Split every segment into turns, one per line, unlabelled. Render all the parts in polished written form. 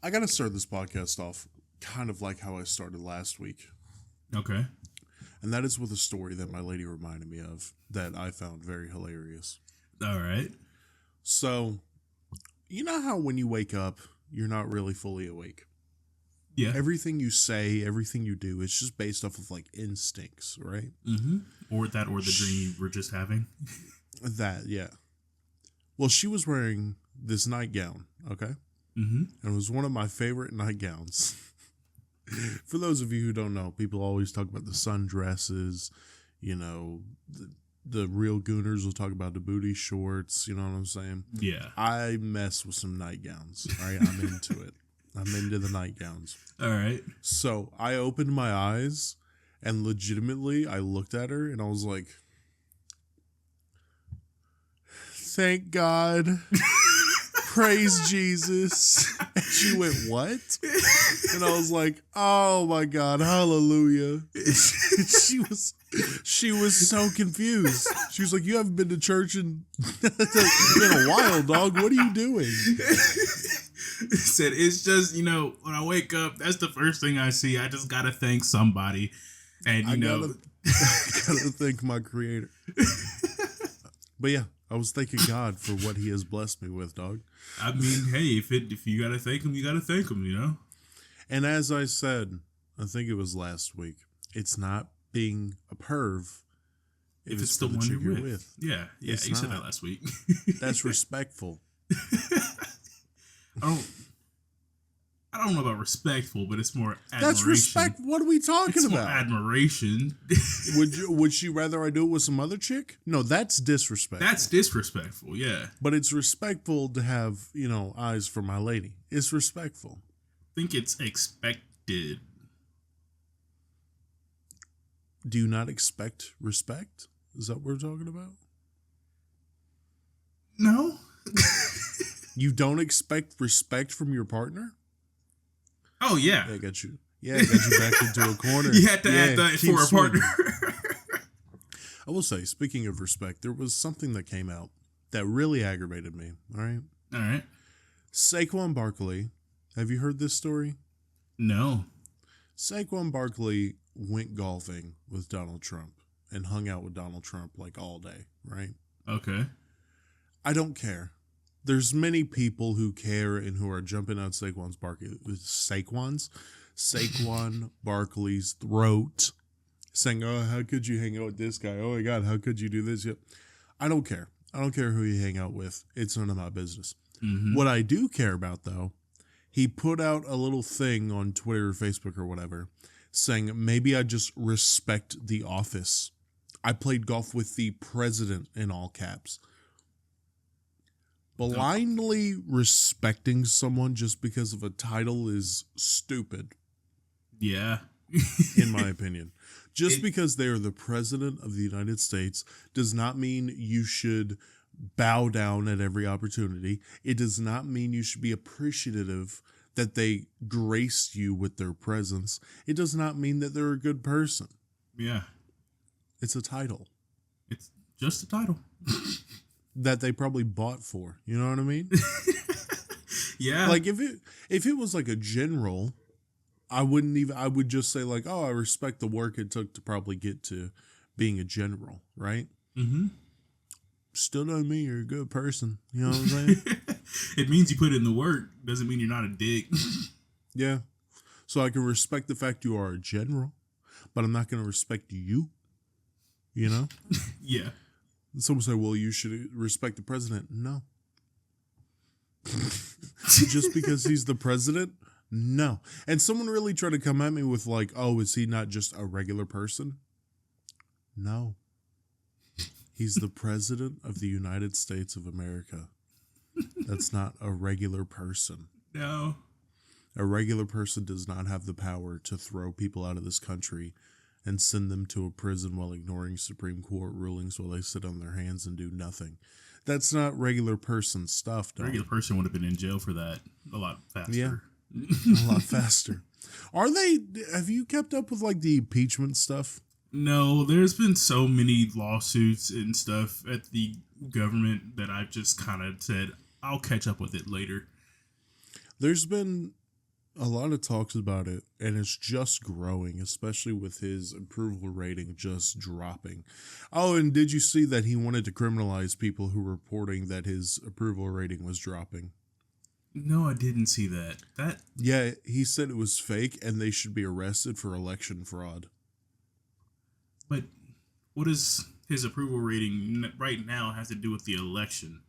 I got to start this podcast off kind of like how I started last week.
Okay.
And that is with a story that my lady reminded me of that I found very hilarious.
All right.
So, you know how when you wake up, you're not really fully awake?
Yeah.
Everything you say, everything you do, it's just based off of like instincts, right?
Mm-hmm. Or the dream you were just having.
That, yeah. Well, she was wearing this nightgown, okay?
Mm-hmm.
And it was one of my favorite nightgowns. For those of you who don't know, people always talk about the sundresses, you know, the real gooners will talk about the booty shorts, you know what I'm saying?
Yeah.
I mess with some nightgowns, right? I'm into it. I'm into the nightgowns.
All right.
So I opened my eyes and legitimately I looked at her and I was like, thank God. Praise Jesus. And she went, what? And I was like, oh my God, hallelujah. She was so confused. She was like, you haven't been to church in a while, dog. What are you doing?
Said it's just, when I wake up, that's the first thing I see. I just gotta thank somebody. And
I gotta thank my creator. But yeah, I was thanking God for what he has blessed me with, dog.
I mean, hey, if you gotta thank him, you gotta thank him,
And as I said, I think it was last week, it's not being a perv
if it's the one you're with. Yeah, you said that last week.
That's respectful.
I don't know about respectful, but it's more admiration.
That's respect. What are we talking about?
More admiration.
Would she rather I do it with some other chick? No, that's disrespectful.
That's disrespectful, yeah.
But it's respectful to have, eyes for my lady. It's respectful.
I think it's expected.
Do you not expect respect? Is that what we're talking about?
No.
You don't expect respect from your partner?
Oh, yeah.
I got you. Yeah, I got you back into a corner.
You had to add that for a partner.
I will say, speaking of respect, there was something that came out that really aggravated me. All right?
All right.
Saquon Barkley. Have you heard this story?
No.
Saquon Barkley went golfing with Donald Trump and hung out with Donald Trump like all day, right?
Okay.
I don't care. There's many people who care and who are jumping on Saquon Barkley's throat, saying, "Oh, how could you hang out with this guy? Oh my God, how could you do this?" Yep. I don't care. I don't care who you hang out with. It's none of my business.
Mm-hmm.
What I do care about, though, he put out a little thing on Twitter or Facebook or whatever, saying maybe I just respect the office. I played golf with the president in all caps. Blindly respecting someone just because of a title is stupid.
Yeah.
In my opinion. Just because they are the president of the United States does not mean you should bow down at every opportunity. It does not mean you should be appreciative that they graced you with their presence. It does not mean that they're a good person.
Yeah.
It's a title.
It's just a title.
That they probably bought for. You know what I mean?
Yeah.
Like if it was like a general, I would just say like, oh, I respect the work it took to probably get to being a general, right?
Mm-hmm.
Still doesn't mean you're a good person. You know what I'm saying?
It means you put in the work. Doesn't mean you're not a dick.
Yeah. So I can respect the fact you are a general, but I'm not going to respect you. You know?
Yeah.
Someone say, well, you should respect the president. No. Just because he's the president? No. And someone really tried to come at me with like, oh, is he not just a regular person? No. He's the president of the United States of America. That's not a regular person.
No.
A regular person does not have the power to throw people out of this country and send them to a prison while ignoring Supreme Court rulings while they sit on their hands and do nothing. That's not regular person stuff, dog.
A regular person would have been in jail for that a lot faster.
Yeah, a lot faster. Have you kept up with like the impeachment stuff?
No, there's been so many lawsuits and stuff at the government that I've just kind of said, I'll catch up with it later.
There's been a lot of talks about it, and it's just growing, especially with his approval rating just dropping. Oh, and did you see that he wanted to criminalize people who were reporting that his approval rating was dropping?
No, I didn't see that.
Yeah, he said it was fake and they should be arrested for election fraud.
But what does his approval rating right now has to do with the election?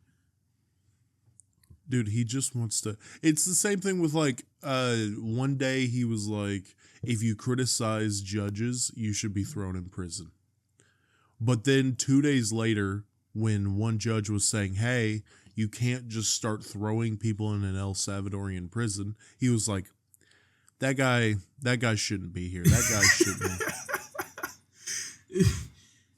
Dude, he just wants to. It's the same thing with like, one day he was like, if you criticize judges, you should be thrown in prison. But then 2 days later, when one judge was saying, hey, you can't just start throwing people in an El Salvadorian prison, he was like, that guy shouldn't be here. That guy shouldn't.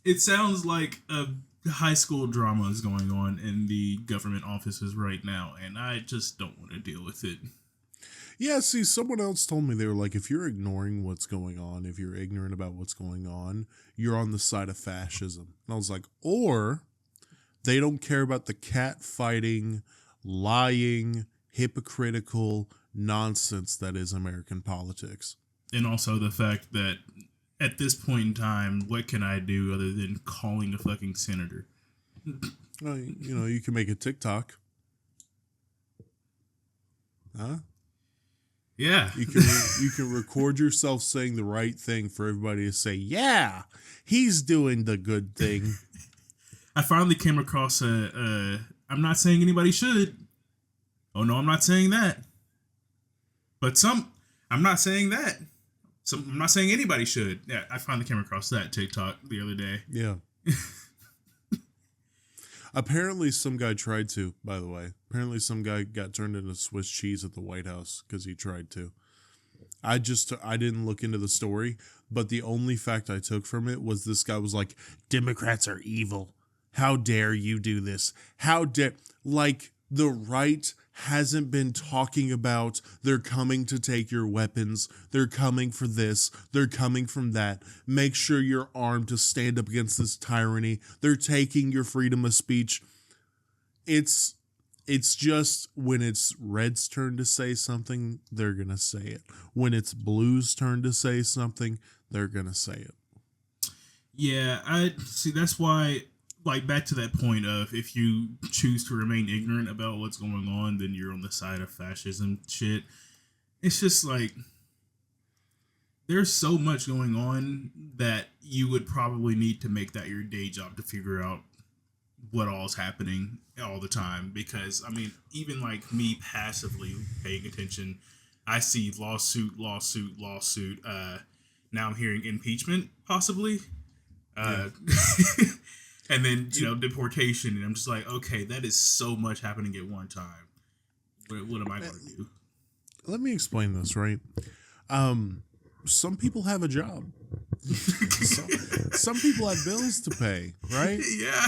It sounds like a high school drama is going on in the government offices right now, and I just don't want to deal with it.
Yeah, see, someone else told me, they were like, if you're ignoring what's going on, if you're ignorant about what's going on, you're on the side of fascism. And I was like, or they don't care about the cat fighting, lying, hypocritical nonsense that is American politics.
And also the fact that at this point in time, what can I do other than calling a fucking senator?
Well, you know, you can make a TikTok. Huh?
Yeah.
You can record yourself saying the right thing for everybody to say, yeah, he's doing the good thing.
I finally came across I'm not saying anybody should. Oh no, I'm not saying that. But I'm not saying that. I'm not saying anybody should. Yeah, I finally came across that TikTok the other day.
Yeah. Apparently some guy tried to, by the way. Apparently some guy got turned into Swiss cheese at the White House because he tried to. I didn't look into the story, but the only fact I took from it was this guy was like, Democrats are evil. How dare you do this? How dare... Like, the right hasn't been talking about they're coming to take your weapons, they're coming for this, they're coming from that. Make sure you're armed to stand up against this tyranny. They're taking your freedom of speech. It's just when it's Red's turn to say something, they're going to say it. When it's Blue's turn to say something, they're going to say it.
Yeah, I see. That's why, like, back to that point of if you choose to remain ignorant about what's going on, then you're on the side of fascism shit. It's just like, there's so much going on that you would probably need to make that your day job to figure out what all's happening all the time. Because, I mean, even like me passively paying attention, I see lawsuit. Now I'm hearing impeachment, possibly.
Yeah.
And then, deportation. And I'm just like, okay, that is so much happening at one time. What am I going to do?
Let me explain this, right? Some people have a job. some people have bills to pay, right?
Yeah.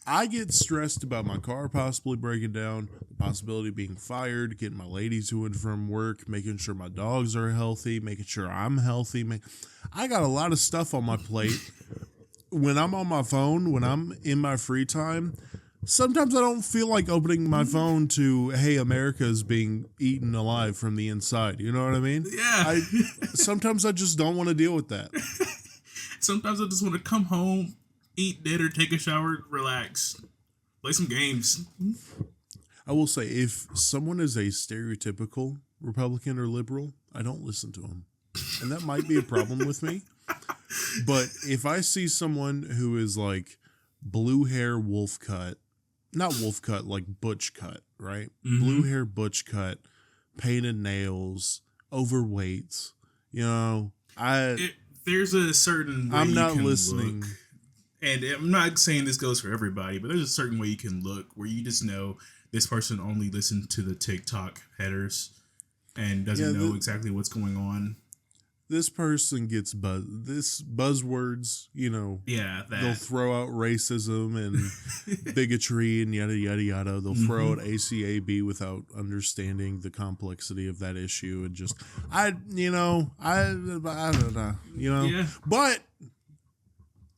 I get stressed about my car possibly breaking down, the possibility of being fired, getting my lady to and from work, making sure my dogs are healthy, making sure I'm healthy. I got a lot of stuff on my plate. When I'm on my phone, when I'm in my free time, sometimes I don't feel like opening my phone to, hey, America is being eaten alive from the inside. You know what I mean?
Yeah.
Sometimes I just don't want to deal with that.
Sometimes I just want to come home, eat dinner, take a shower, relax, play some games.
I will say, if someone is a stereotypical Republican or liberal, I don't listen to them. And that might be a problem with me. But if I see someone who is like blue hair, wolf cut, not wolf cut, like butch cut, right? Mm-hmm. Blue hair, butch cut, painted nails, overweight,
there's a certain way
I'm not
you can
listening.
Look, and I'm not saying this goes for everybody, but there's a certain way you can look where you just know this person only listened to the TikTok headers and doesn't know exactly what's going on.
This person gets buzzwords,
Yeah,
they'll throw out racism and bigotry and yada, yada, yada. They'll throw out ACAB without understanding the complexity of that issue. And just, I don't know,
Yeah.
But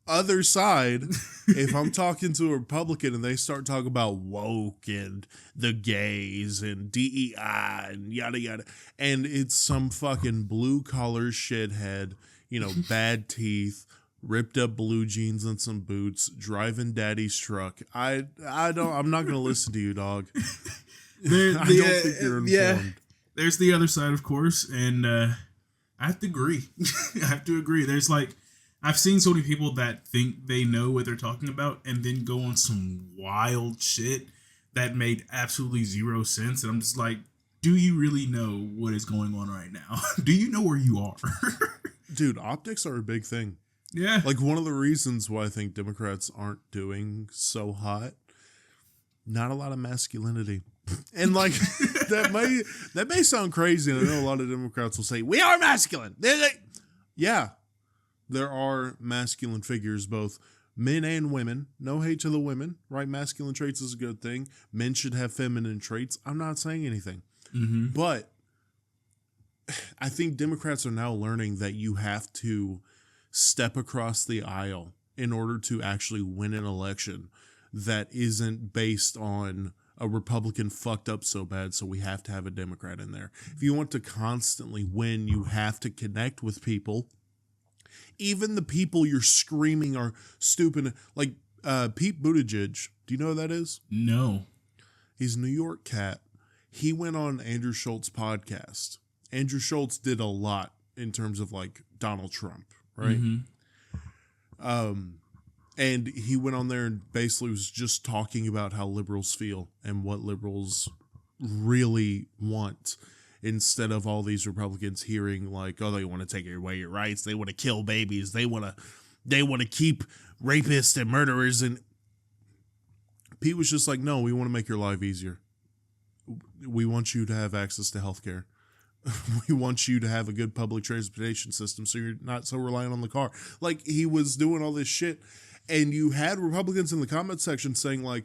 other side, if I'm talking to a Republican and they start talking about woke and the gays and DEI and yada yada, and it's some fucking blue collar shithead, bad teeth, ripped up blue jeans and some boots, driving daddy's truck. I'm not gonna listen to you, dog. I don't think you're informed.
Yeah, there's the other side, of course, and I have to agree. There's I've seen so many people that think they know what they're talking about and then go on some wild shit that made absolutely zero sense. And I'm just like, do you really know what is going on right now? Do you know where you are?
Dude, optics are a big thing.
Yeah.
One of the reasons why I think Democrats aren't doing so hot, not a lot of masculinity. And that may sound crazy. And I know a lot of Democrats will say, we are masculine. Yeah. There are masculine figures, both men and women. No hate to the women, right? Masculine traits is a good thing. Men should have feminine traits. I'm not saying anything.
Mm-hmm.
But I think Democrats are now learning that you have to step across the aisle in order to actually win an election that isn't based on a Republican fucked up so bad, so we have to have a Democrat in there. If you want to constantly win, you have to connect with people. Even the people you're screaming are stupid. Like Pete Buttigieg. Do you know who that is?
No.
He's a New York cat. He went on Andrew Schultz's podcast. Andrew Schultz did a lot in terms of Donald Trump, right?
Mm-hmm.
And he went on there and basically was just talking about how liberals feel and what liberals really want. Instead of all these Republicans hearing they want to take away your rights, they want to kill babies, they want to keep rapists and murderers, and Pete was just like, no, we want to make your life easier. We want you to have access to healthcare. We want you to have a good public transportation system so you're not so reliant on the car. He was doing all this shit, and you had Republicans in the comment section saying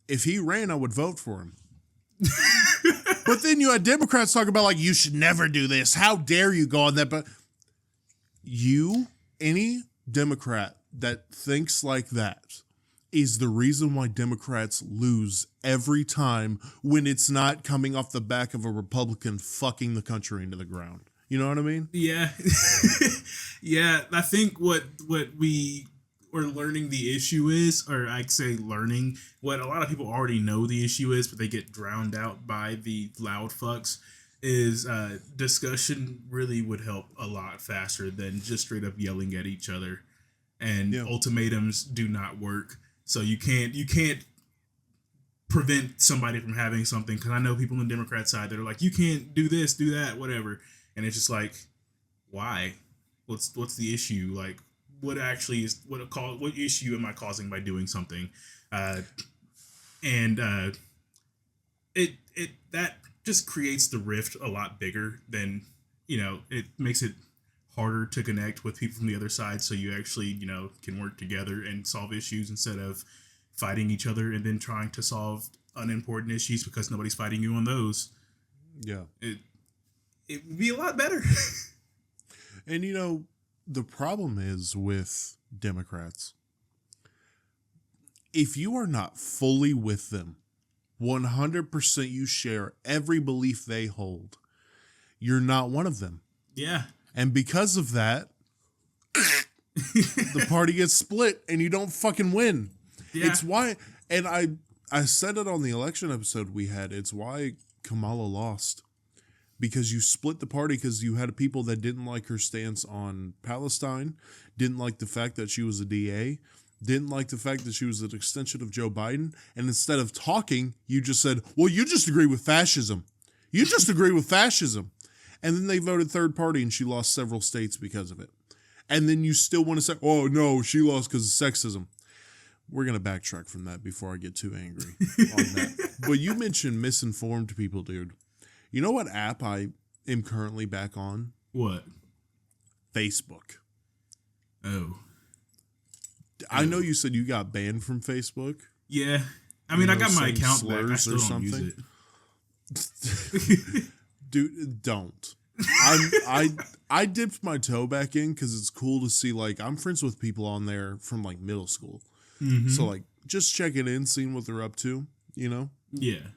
if he ran, I would vote for him. But then you had Democrats talking about you should never do this. How dare you go on that? But any Democrat that thinks like that is the reason why Democrats lose every time when it's not coming off the back of a Republican fucking the country into the ground. You know what I mean?
Yeah. Yeah. I think what we or learning the issue is, or I'd say learning what a lot of people already know the issue is, but they get drowned out by the loud fucks, is discussion really would help a lot faster than just straight up yelling at each other. And ultimatums do not work. So you can't prevent somebody from having something. Because I know people on the Democrat side that are like, you can't do this, do that, whatever. And it's just why? What's the issue? What actually is what issue am I causing by doing something? It that just creates the rift a lot bigger than, it makes it harder to connect with people from the other side. So you actually, can work together and solve issues instead of fighting each other and then trying to solve unimportant issues because nobody's fighting you on those.
Yeah.
It would be a lot better.
And the problem is with Democrats, if you are not fully with them, 100% you share every belief they hold, you're not one of them.
Yeah.
And because of that, the party gets split and you don't fucking win. Yeah. It's why, and I said it on the election episode we had, it's why Kamala lost. Because you split the party because you had people that didn't like her stance on Palestine, didn't like the fact that she was a DA, didn't like the fact that she was an extension of Joe Biden, and instead of talking, you just said, well, you just agree with fascism. You just agree with fascism. And then they voted third party and she lost several states because of it. And then you still want to say, oh, no, she lost because of sexism. We're going to backtrack from that before I get too angry on that. But you mentioned misinformed people, dude. You know what app I am currently back on?
What?
Facebook.
Oh.
I know you said you got banned from Facebook.
Yeah. I mean, I got my account back. I still don't use it.
Dude, don't. I dipped my toe back in because it's cool to see, like, I'm friends with people on there from like middle school. So like just checking in, seeing what they're up to, you know?
Yeah.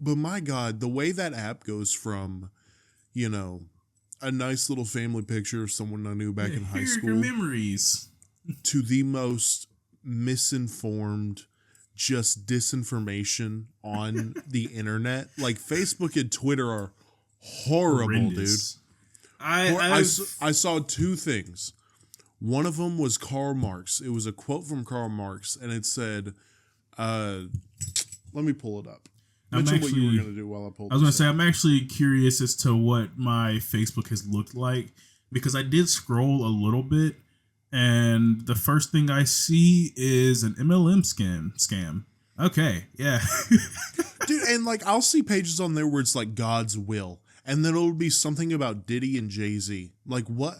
But my God, the way that app goes from, you know, a nice little family picture of someone I knew back in high
Here are
school
your memories.
to the most misinformed, just disinformation on the internet. Like Facebook and Twitter are horrible,
Horrendous.
dude. I
I've-
saw two things. One of them was Karl Marx. It was a quote from Karl Marx, and it said, let me pull it up. Mention what you were going to do while I pulled it up.
I was going to say, I'm actually curious as to what my Facebook has looked like, because I did scroll a little bit, and the first thing I see is an MLM scam. Okay, yeah.
Dude, and like I'll see pages on there where it's like God's will, and then it'll be something about Diddy and Jay-Z. Like what?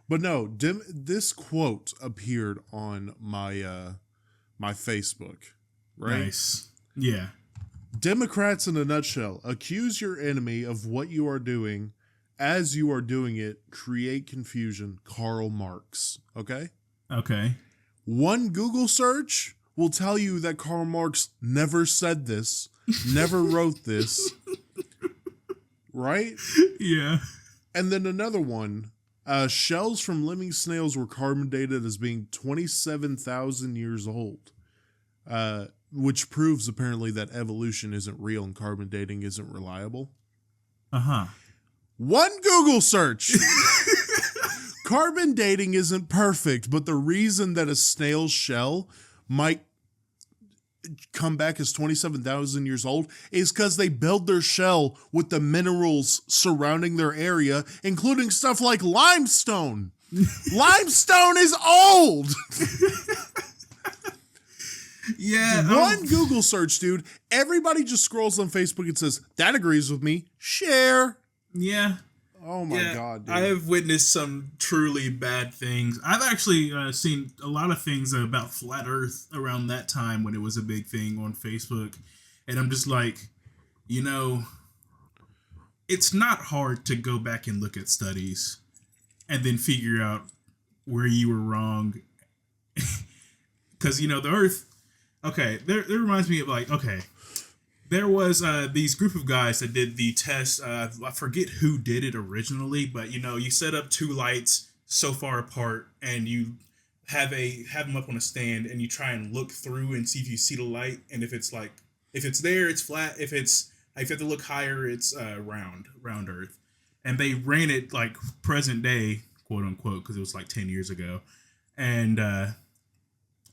But no, this quote appeared on my my Facebook, right?
Nice. Yeah.
Democrats in a nutshell: accuse your enemy of what you are doing. As you are doing it, create confusion. Karl Marx. Okay?
Okay.
One Google search will tell you that Karl Marx never said this, never wrote this, right?
Yeah.
And then another one, shells from living snails were carbon dated as being 27,000 years old, which proves apparently that evolution isn't real and carbon dating isn't reliable.
Uh-huh.
One Google search. Carbon dating isn't perfect, but the reason that a snail's shell might come back as 27,000 years old is because they build their shell with the minerals surrounding their area, including stuff like limestone. Limestone is old.
Yeah.
One Google search, dude. Everybody just scrolls on Facebook and says, that agrees with me. Share.
Yeah.
Oh my God, dude.
I have witnessed some truly bad things. I've actually seen a lot of things about flat Earth around that time when it was a big thing on Facebook. And I'm just like, you know, it's not hard to go back and look at studies and then figure out where you were wrong. Because, you know, the Earth, okay, there reminds me of like, okay, there was these group of guys that did the test. I forget who did it originally, but you know, you set up two lights so far apart, and you have them up on a stand, and you try and look through and see if you see the light, and if it's there, it's flat. If you have to look higher, it's round Earth. And they ran it like present day, quote unquote, because it was like 10 years ago, and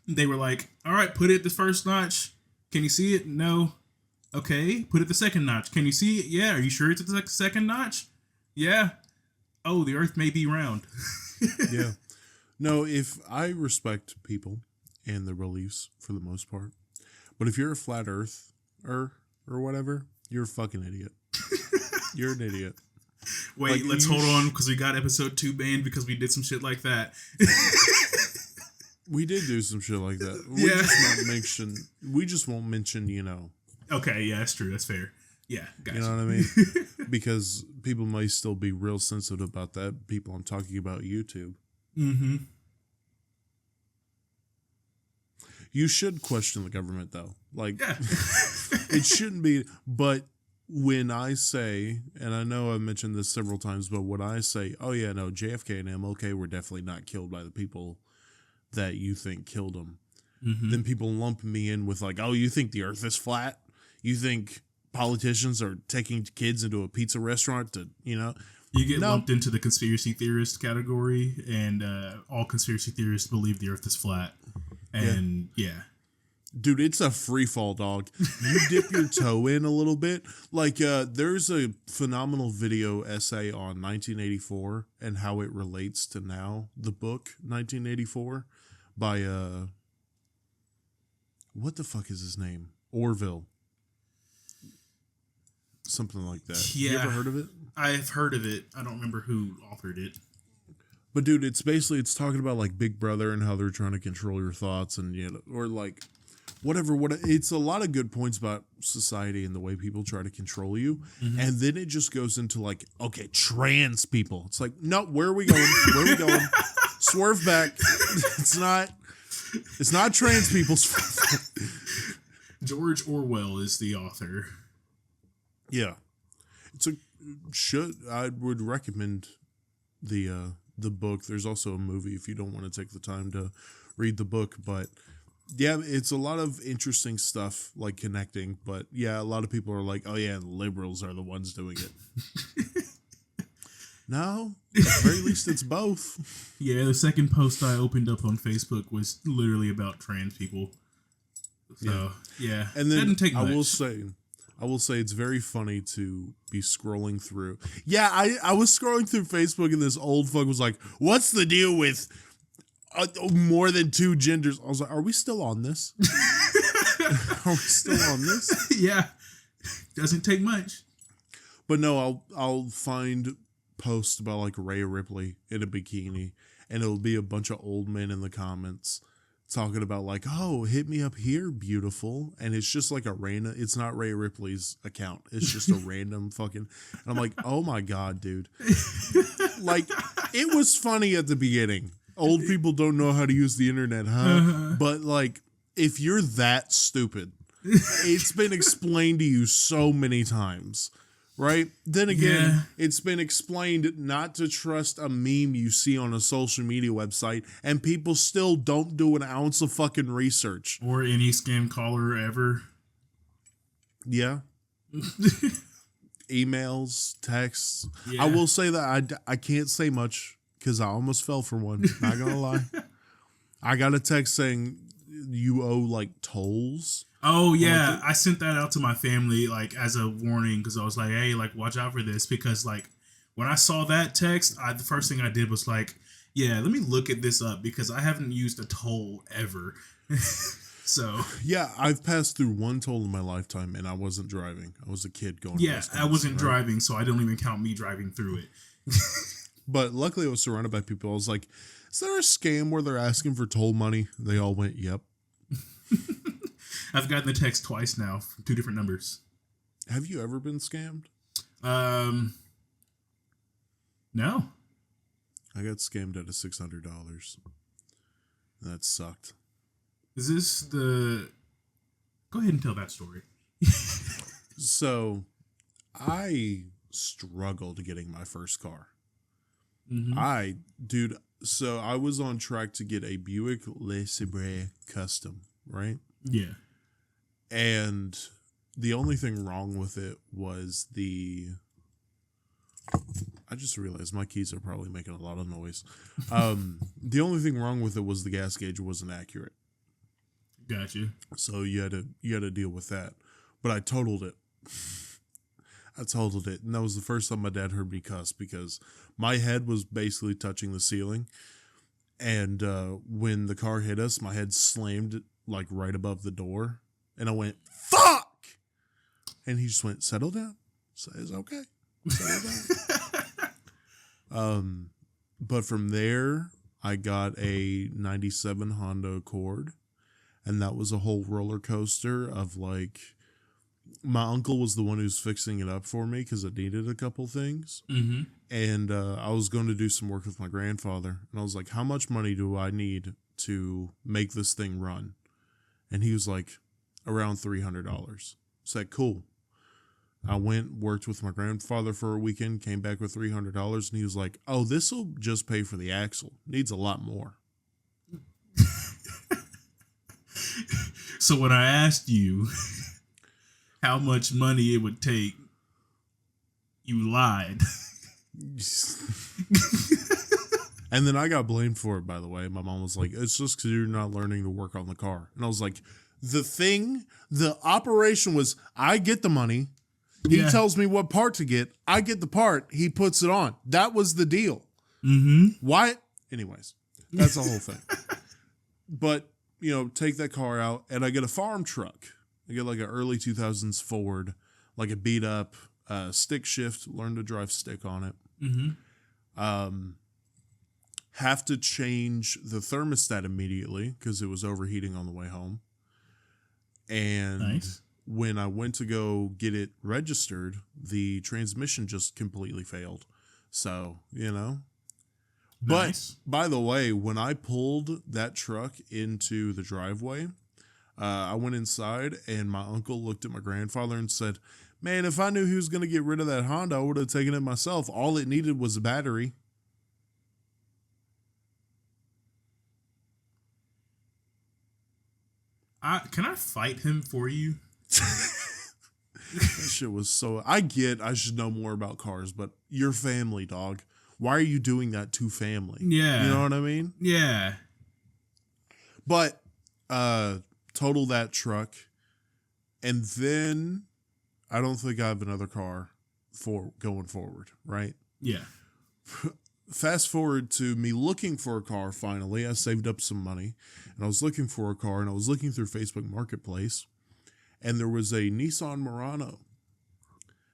they were like, "All right, put it the first notch. Can you see it? No." Okay, put it the second notch. Can you see it? Yeah. Are you sure it's the second notch? Yeah. Oh, the Earth may be round.
Yeah. No, if I respect people and their beliefs for the most part, but if you're a flat earth or whatever, you're a fucking idiot. You're an idiot.
Wait,
like,
let's hold on because we got episode 2 banned because we did some shit like that.
We did do some shit like that. We just won't mention, you know.
Okay, yeah, that's true. That's fair. Yeah, gotcha.
You know what I mean? Because people might still be real sensitive about that. People I'm talking about YouTube.
Mm-hmm.
You should question the government, though. Like,
Yeah.
it shouldn't be. But when I say, and I know I've mentioned this several times, but when I say, oh, yeah, no, JFK and MLK were definitely not killed by the people that you think killed them, then people lump me in with like, oh, you think the earth is flat? You think politicians are taking kids into a pizza restaurant to, you know?
You get lumped into the conspiracy theorist category, and all conspiracy theorists believe the earth is flat. And yeah.
Dude, it's a free fall, dog. You dip your toe in a little bit. Like, there's a phenomenal video essay on 1984 and how it relates to now, the book 1984 by, what the fuck is his name? Orville. Something like that.
Yeah.
You ever heard of it?
I've heard of it. I don't remember who authored it.
But dude, it's talking about like Big Brother and how they're trying to control your thoughts, and you know, or like whatever. It's a lot of good points about society and the way people try to control you, and then it just goes into like, okay, trans people. It's like, no, where are we going? Where are we going? Swerve back. It's not trans people's fault.
George Orwell is the author.
Yeah, I would recommend the book. There's also a movie if you don't want to take the time to read the book, but yeah, it's a lot of interesting stuff like connecting. But yeah, a lot of people are like, oh yeah, liberals are the ones doing it. No, at the very least it's both.
Yeah, the second post I opened up on Facebook was literally about trans people. So yeah,
and then
didn't take much.
I will say it's very funny to be scrolling through. Yeah, I was scrolling through Facebook and this old fuck was like, what's the deal with more than two genders? I was like, are we still on this? Are we still on this?
Yeah, doesn't take much.
But no, I'll find posts about like Rhea Ripley in a bikini, and it'll be a bunch of old men in the comments talking about like, oh, hit me up here, beautiful. And it's just like a random, it's not Rhea Ripley's account. It's just a random fucking, and I'm like, oh my God, dude. Like, it was funny at the beginning. Old people don't know how to use the internet, huh? But like, if you're that stupid, it's been explained to you so many times. Right? Then again, it's been explained not to trust a meme you see on a social media website, and people still don't do an ounce of fucking research.
Or any scam caller ever.
Yeah. Emails, texts. Yeah. I will say that I can't say much because I almost fell for one. Not gonna lie. I got a text saying you owe like tolls.
Oh yeah, I sent that out to my family like as a warning because I was like, hey, like watch out for this because like when I saw that text, the first thing I did was like, yeah, let me look at this up because I haven't used a toll ever. So
yeah, I've passed through one toll in my lifetime and I wasn't driving. I was a kid going.
Yeah, I wasn't driving, so I don't even count me driving through it.
But luckily, I was surrounded by people. I was like, is there a scam where they're asking for toll money? They all went, yep.
I've gotten the text twice now from two different numbers.
Have you ever been scammed?
No.
I got scammed out of $600. That sucked.
Is this the... Go ahead and tell that story.
So, I struggled getting my first car.
Mm-hmm.
So I was on track to get a Buick LeSabre Custom, right?
Yeah.
And the only thing wrong with it was I just realized my keys are probably making a lot of noise. The only thing wrong with it was the gas gauge wasn't accurate.
Gotcha.
So you had to deal with that. But I totaled it. And that was the first time my dad heard me cuss because my head was basically touching the ceiling. And when the car hit us, my head slammed like right above the door. And I went, fuck! And he just went, settle down. So it's okay. Settle down. But from there, I got a 97 Honda Accord. And that was a whole roller coaster of like, my uncle was the one who's fixing it up for me because it needed a couple things.
Mm-hmm.
And I was going to do some work with my grandfather. And I was like, how much money do I need to make this thing run? And he was like, around $300. I said, cool. I went, worked with my grandfather for a weekend, came back with $300. And he was like, oh, this will just pay for the axle. Needs a lot more.
So when I asked you how much money it would take, you lied.
And then I got blamed for it, by the way. My mom was like, it's just because you're not learning to work on the car. And I was like, the operation was, I get the money. He tells me what part to get. I get the part. He puts it on. That was the deal.
Mm-hmm.
Why? Anyways, that's the whole thing. But, take that car out, and I get a farm truck. I get like an early 2000s Ford, like a beat up stick shift, learn to drive stick on it.
Mm-hmm.
Have to change the thermostat immediately because it was overheating on the way home. And
Nice.
when I went to go get it registered, the transmission just completely failed. So, But,
Nice.
by the way, when I pulled that truck into the driveway, I went inside and my uncle looked at my grandfather and said, "Man, if I knew he was going to get rid of that Honda, I would have taken it myself. All it needed was a battery."
Can I fight him for you?
That shit was so... I should know more about cars, but your family, dog. Why are you doing that to family?
Yeah.
You know what I mean?
Yeah.
But, total that truck. And then I don't think I have another car for going forward, right?
Yeah.
Fast forward to me looking for a car finally. I saved up some money and I was looking for a car and I was looking through Facebook Marketplace and there was a Nissan Murano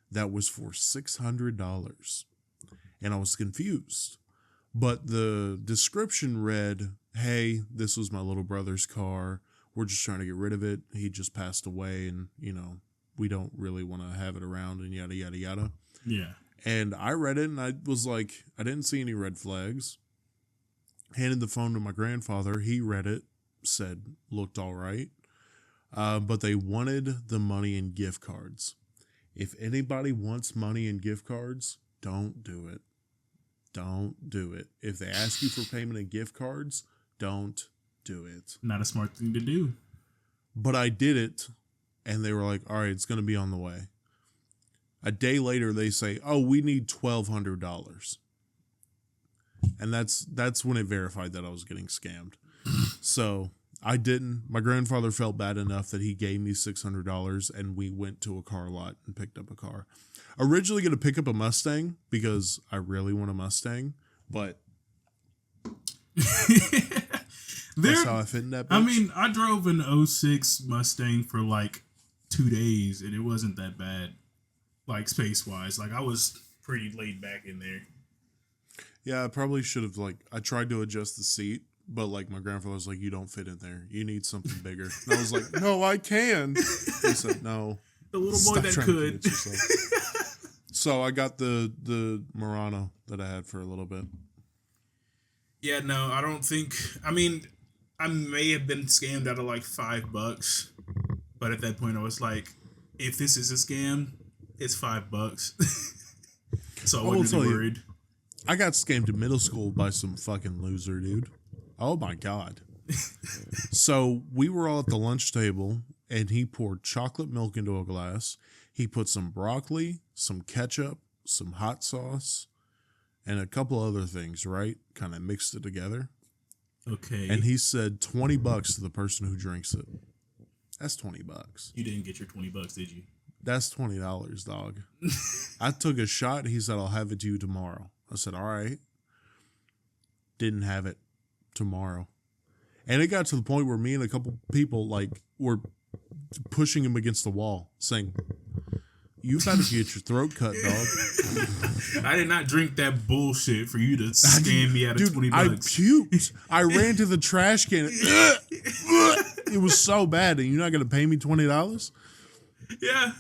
that was for $600 and I was confused. But the description read, "Hey, this was my little brother's car. We're just trying to get rid of it. He just passed away and, we don't really want to have it around and yada, yada, yada."
Yeah.
And I read it and I was like, I didn't see any red flags. Handed the phone to my grandfather. He read it, said, looked all right. But they wanted the money in gift cards. If anybody wants money in gift cards, don't do it. Don't do it. If they ask you for payment in gift cards, don't do it.
Not a smart thing to do.
But I did it and they were like, all right, it's going to be on the way. A day later, they say, "Oh, we need $1,200." And that's when it verified that I was getting scammed. So I didn't. My grandfather felt bad enough that he gave me $600 and we went to a car lot and picked up a car. Originally going to pick up a Mustang because I really want a Mustang, but that's how I fit in that bitch.
I mean, I drove an 06 Mustang for like 2 days and it wasn't that bad. Like space wise, like I was pretty laid back in there.
Yeah, I probably should have I tried to adjust the seat, but my grandfather was like, "You don't fit in there. You need something bigger." And I was like, "No, I can." He said, "No."
The little boy that could.
So I got the Murano that I had for a little bit.
Yeah, no, I don't think. I mean, I may have been scammed out of $5, but at that point, I was like, if this is a scam, it's $5. So I wasn't really worried.
I got scammed in middle school by some fucking loser, dude. Oh my God. So we were all at the lunch table and he poured chocolate milk into a glass. He put some broccoli, some ketchup, some hot sauce, and a couple other things, right? Kind of mixed it together.
Okay.
And he said $20 to the person who drinks it. That's $20.
You didn't get your $20, did you?
That's $20, dog. I took a shot. He said, "I'll have it to you tomorrow." I said, "All right." Didn't have it tomorrow. And it got to the point where me and a couple people were pushing him against the wall saying, "You better get your throat cut, dog."
I did not drink that bullshit for you to scam me out of $20.
I puked. I ran to the trash can. It was so bad. And you're not going to pay me $20?
Yeah.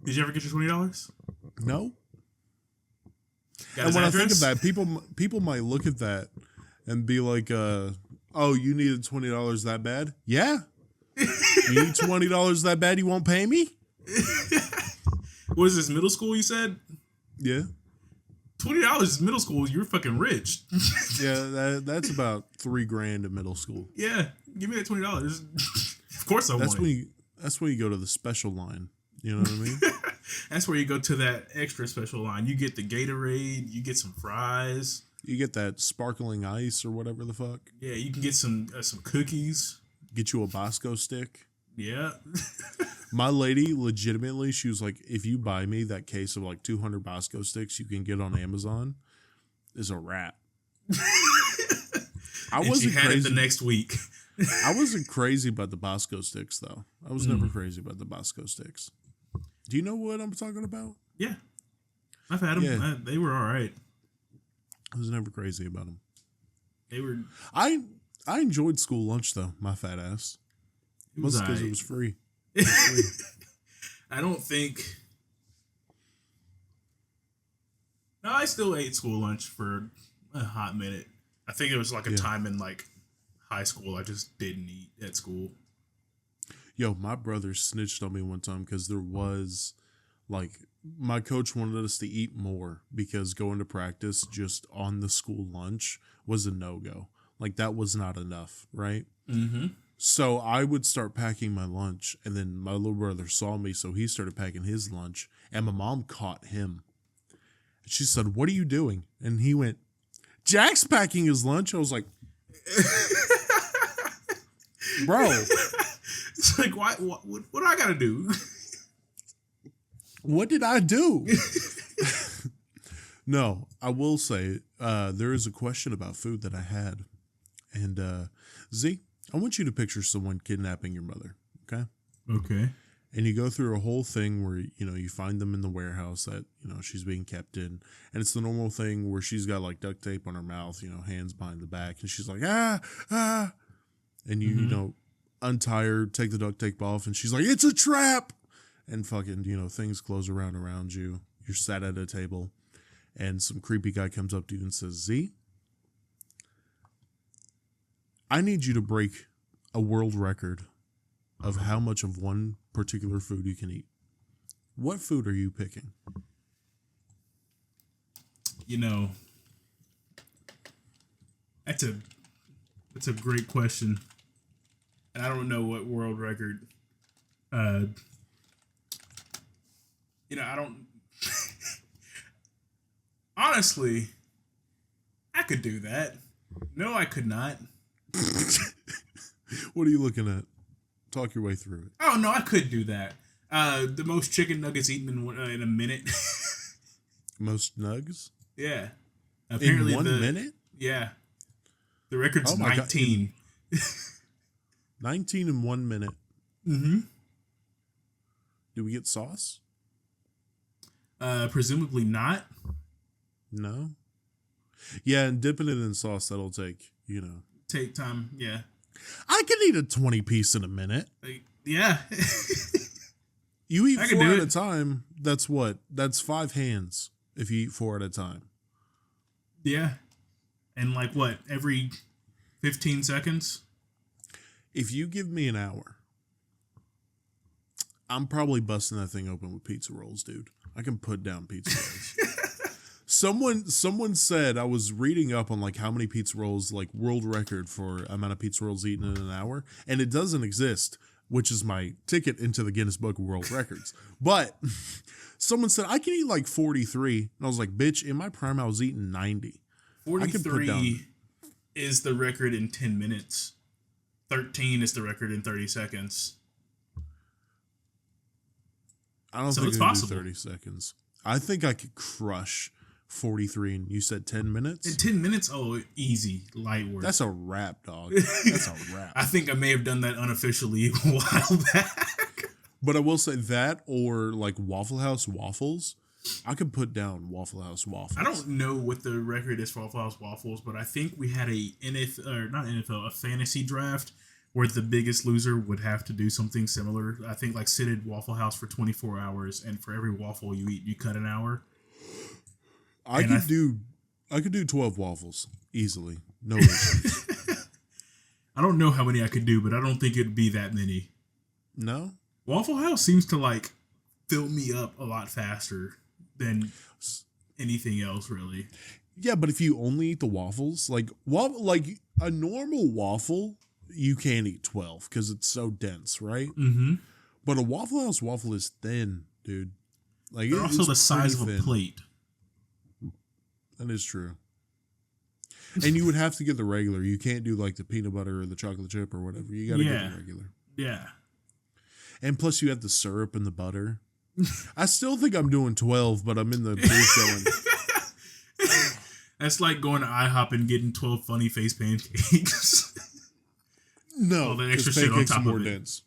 Did you ever get your $20?
No.
Got
And when
address?
I think of that, people might look at that and be like, "Oh, you needed $20 that bad?" Yeah. You need $20 that bad? You won't pay me?
What is this, middle school? You said
Yeah.
$20 is middle school. You're fucking rich.
Yeah, that's about $3,000 in middle school.
Yeah, give me that $20. Of course I want it.
That's when you go to the special line. You know what I mean?
That's where you go to that extra special line. You get the Gatorade. You get some fries.
You get that sparkling ice or whatever the fuck.
Yeah, you can get some cookies.
Get you a Bosco stick.
Yeah.
My lady, legitimately, she was like, "If you buy me that case of 200 Bosco sticks you can get on Amazon, is a wrap." I
and
wasn't
she had
crazy.
it the next week.
I wasn't crazy about the Bosco sticks, though. I was never crazy about the Bosco sticks. Do you know what I'm talking about?
Yeah. I've had them.
Yeah.
They were all right.
I was never crazy about them.
They were.
I enjoyed school lunch, though, my fat ass.
It was
Mostly because
aight.
it was free.
I don't think. No, I still ate school lunch for a hot minute. I think it was like a
Yeah.
time in like high school I just didn't eat at school.
Yo, my brother snitched on me one time because there was like my coach wanted us to eat more because going to practice just on the school lunch was a no-go. Like that was not enough, right?
Mm-hmm.
So I would start packing my lunch, and then my little brother saw me, so he started packing his lunch, and my mom caught him. She said, "What are you doing?" And he went, "Jack's packing his lunch." I was like, "Bro,
It's like, why? What do I gotta do?
what did I do?" No, I will say there is a question about food that I had. And Z, I want you to picture someone kidnapping your mother, okay?
Okay.
And you go through a whole thing where, you find them in the warehouse that, she's being kept in. And it's the normal thing where she's got like duct tape on her mouth, hands behind the back. And she's like, ah, ah. And you untie her, take the duct tape off. And she's like, it's a trap. And fucking, things close around you. You're sat at a table. And some creepy guy comes up to you and says, Z, I need you to break a world record of how much of one particular food you can eat. What food are you picking?
That's a great question. And I don't know what world record. I don't. Honestly, I could do that. No, I could not.
What are you looking at? Talk your way through it.
Oh no, I could do that. The most chicken nuggets eaten in a minute.
Most nugs?
Yeah.
Apparently in 1 minute?
Yeah. The record's
Oh my
19.
God. 19 in 1 minute.
Mm-hmm.
Do we get sauce?
Presumably not.
No. Yeah, and dipping it in sauce, that'll take,
Take time, yeah.
I can eat a 20 piece in a minute.
Yeah.
You eat
I can
4
do
at
it.
a time. That's what? That's 5 hands if you eat 4 at a time.
Yeah. And like what? Every 15 seconds?
If you give me an hour, I'm probably busting that thing open with pizza rolls, dude. I can put down pizza rolls. Someone said, I was reading up on like how many pizza rolls, like world record for amount of pizza rolls eaten in an hour, and it doesn't exist, which is my ticket into the Guinness Book of World Records. But someone said I can eat like 43, and I was like, bitch, in my prime I was eating 90.
43 is the record in 10 minutes. 13 is the record in 30 seconds.
I don't
So
think
it's
I can
possible.
do 30 seconds. I think I could crush 43, and you said 10 minutes?
In 10 minutes? Oh, easy. Light work.
That's a wrap, dog. That's a wrap.
I think I may have done that unofficially a while back.
But I will say that, or like Waffle House waffles, I could put down Waffle House waffles.
I don't know what the record is for Waffle House waffles, but I think we had a fantasy draft where the biggest loser would have to do something similar. I think like sit at Waffle House for 24 hours, and for every waffle you eat, you cut an hour.
I could do 12 waffles easily. No issues.
I don't know how many I could do, but I don't think it'd be that many.
No?
Waffle House seems to like fill me up a lot faster than anything else, really.
Yeah, but if you only eat the waffles, like a normal waffle, you can't eat 12 because it's so dense, right?
Mm-hmm.
But a Waffle House waffle is thin, dude. Like
They're also
it's
the size of
pretty
a
thin.
plate.
That is true. And you would have to get the regular. You can't do like the peanut butter or the chocolate chip or whatever. You got to get the regular.
Yeah.
And plus you have the syrup and the butter. I still think I'm doing 12, but I'm in the booth going.
That's like going to IHOP and getting 12 funny face pancakes.
No,
all that extra
'cause
shit on
pancakes
top
are more
of it.
dense.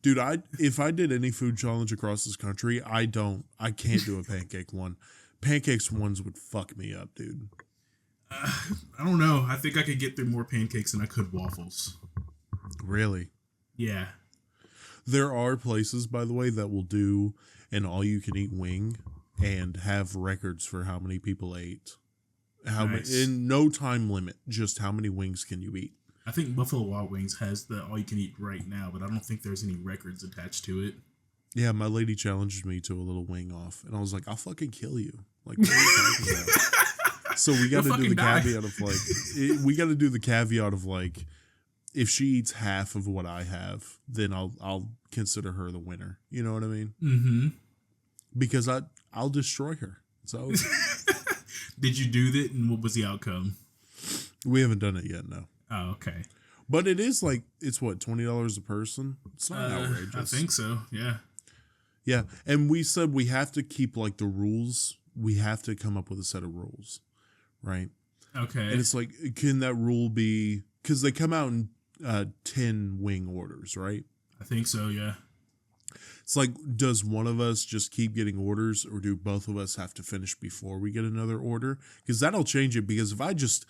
Dude, if I did any food challenge across this country, I can't do a pancake one. Pancakes ones would fuck me up, dude.
I don't know. I think I could get through more pancakes than I could waffles.
Really?
Yeah.
There are places, by the way, that will do an all-you-can-eat wing and have records for how many people ate.
Nice.
In no time limit, just how many wings can you eat?
I think Buffalo Wild Wings has the all you can eat right now, but I don't think there's any records attached to it.
Yeah, my lady challenged me to a little wing off, and I was like, "I'll fucking kill you!" Like, what are you talking about? So we got to do the caveat of like, if she eats half of what I have, then I'll consider her the winner. You know what I mean?
Mm-hmm.
Because I'll destroy her. So
did you do that, and what was the outcome?
We haven't done it yet, no.
Oh, okay.
But it is like, it's what, $20 a person? It's not outrageous.
I think so, yeah.
Yeah, and we said we have to keep like the rules. We have to come up with a set of rules, right?
Okay.
And it's like, can that rule be, because they come out in 10 wing orders, right?
I think so, yeah.
It's like, does one of us just keep getting orders, or do both of us have to finish before we get another order? Because that'll change it. Because if I just,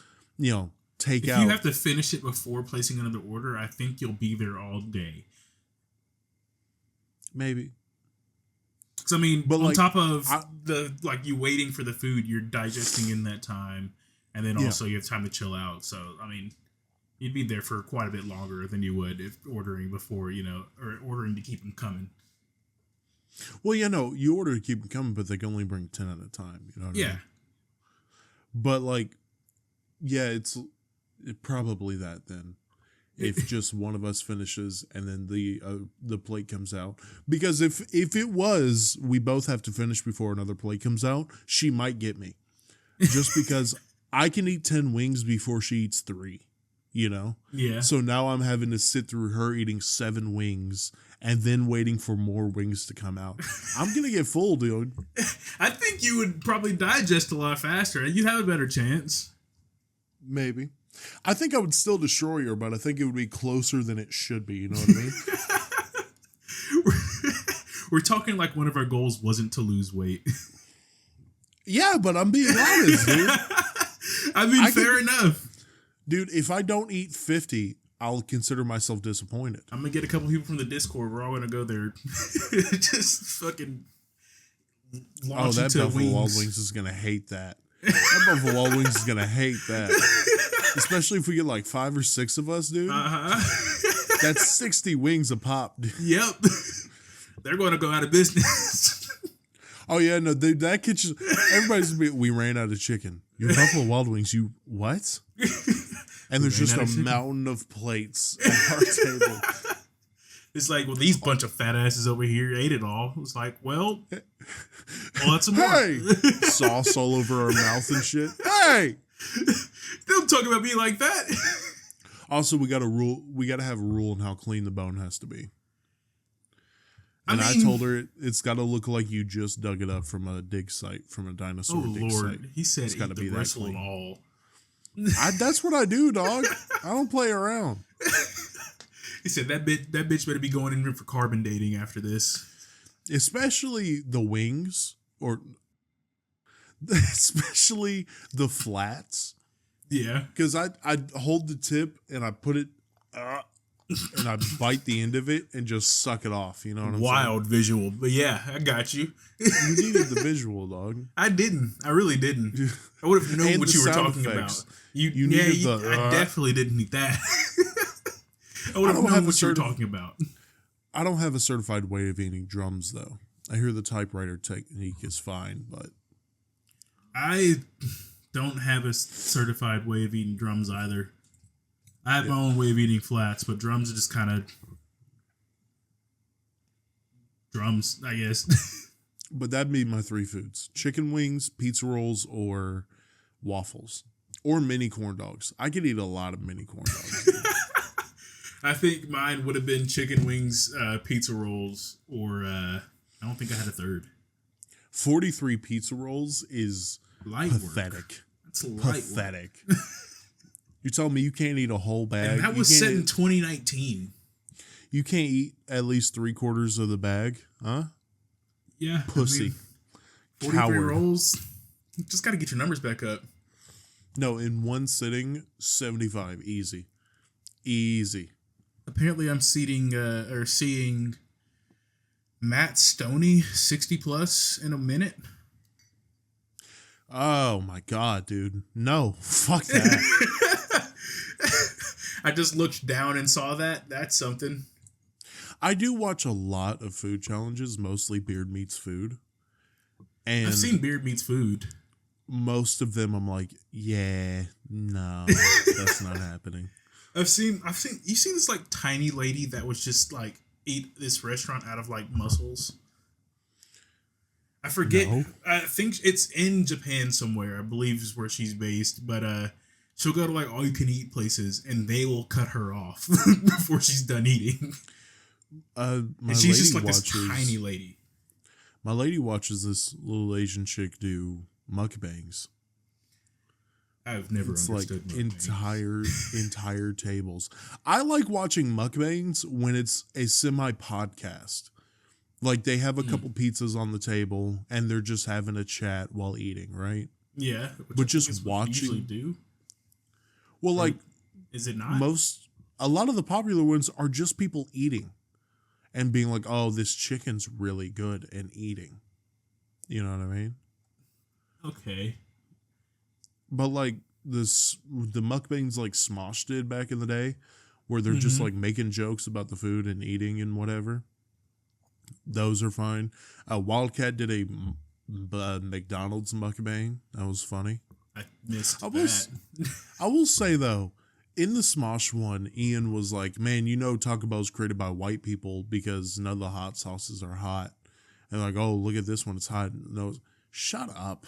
take out...
If you have to finish it before placing another order, I think you'll be there all day.
Maybe.
Because, I mean,
but
on top of you waiting for the food, you're digesting in that time. And then also you have time to chill out. So, I mean, you'd be there for quite a bit longer than you would if ordering before, or ordering to keep them coming.
Well, you order to keep them coming, but they can only bring 10 at a time. You know what I mean? But, like, yeah, it's probably that then. If just one of us finishes and then the plate comes out. Because if it was, we both have to finish before another plate comes out, she might get me. Just because I can eat 10 wings before she eats 3,
Yeah.
So now I'm having to sit through her eating 7 wings and then waiting for more wings to come out. I'm going to get full, dude.
I think you would probably digest a lot faster. You'd have a better chance.
Maybe. I think I would still destroy her, but I think it would be closer than it should be. You know what I mean?
We're talking like one of our goals wasn't to lose weight.
Yeah, but I'm being honest, dude.
I mean, fair enough.
Dude, if I don't eat 50, I'll consider myself disappointed.
I'm going to get a couple people from the Discord. We're all going to go there. Just fucking launch
that
into
Buffalo
wings.
Wild Wings is going to hate that. That Buffalo Wild Wings is going to hate that. Especially if we get like 5 or 6 of us, dude.
Uh-huh.
That's 60 wings a pop, dude.
Yep. They're going to go out of business.
Oh, yeah, no, dude, that kitchen, everybody's going to be, we ran out of chicken. Your Buffalo Wild Wings, you, what? And there's just a mountain of plates on our table.
It's like, well, these bunch of fat asses over here ate it all. It's like, well, want some more.
Hey! Sauce all over our mouth and shit. Hey!
Don't talk about me like that.
Also, we got to have a rule on how clean the bone has to be. And I told her it's got to look like you just dug it up from a dig site, from a dinosaur dig site.
He said
it's got to be that clean.
All.
That's what I do, dog. I don't play around.
He said that bitch better be going in for carbon dating after this.
Especially the wings, or especially the flats.
Yeah.
Because I hold the tip and I put it, and I bite the end of it and just suck it off. You know what I'm saying?
Wild visual. But yeah, I got you.
You needed the visual, dog.
I didn't. I really didn't. I would have known what you were talking about. You needed I definitely didn't need that. I would have known what you were talking about.
I don't have a certified way of eating drums, though. I hear the typewriter technique is fine, but
I don't have a certified way of eating drums either. I have my own way of eating flats, but drums are just kind of drums, I guess.
But that'd be my 3 foods: chicken wings, pizza rolls, or waffles, or mini corn dogs. I could eat a lot of mini corn dogs.
I think mine would have been chicken wings, pizza rolls, or I don't think I had a third.
43 pizza rolls is pathetic.
That's pathetic.
You're telling me you can't eat a whole bag?
And that was set in 2019.
You can't eat at least 3/4 of the bag, huh?
Yeah.
Pussy.
43
Coward.
rolls. You just got to get your numbers back up.
No, in one sitting, 75. Easy.
Apparently, I'm seeing Matt Stoney 60 plus in a minute.
Oh my god, dude. No, fuck that.
I just looked down and saw that. That's something.
I do watch a lot of food challenges, mostly Beard Meats Food. And
I've seen Beard Meats Food.
most of them I'm like, yeah, no, that's not happening.
I've seen you seen this like tiny lady that was just like ate this restaurant out of like mussels. I forget.
No.
I think it's in Japan somewhere. I believe is where she's based. But she'll go to like all you can eat places, and they will cut her off before she's done eating.
And
she's just like this tiny lady.
My lady watches this little Asian chick do mukbangs.
I've never understood
like
mukbangs.
entire tables. I like watching mukbangs when it's a semi-podcast. Like they have a couple pizzas on the table and they're just having a chat while eating, right?
Yeah,
but just watching.
Usually do.
Well, like,
is it not?
A lot of the popular ones are just people eating and being like, "Oh, this chicken's really good," and eating. You know what I mean?
Okay.
But like the mukbangs like Smosh did back in the day, where they're just like making jokes about the food and eating and whatever. Those are fine. Wildcat did a McDonald's mukbang. That was funny.
I missed that.
I will say though, in the Smosh one, Ian was like, "Man, you know Taco Bell's created by white people because none of the hot sauces are hot." And like, "Oh, look at this one, it's hot." No, shut up.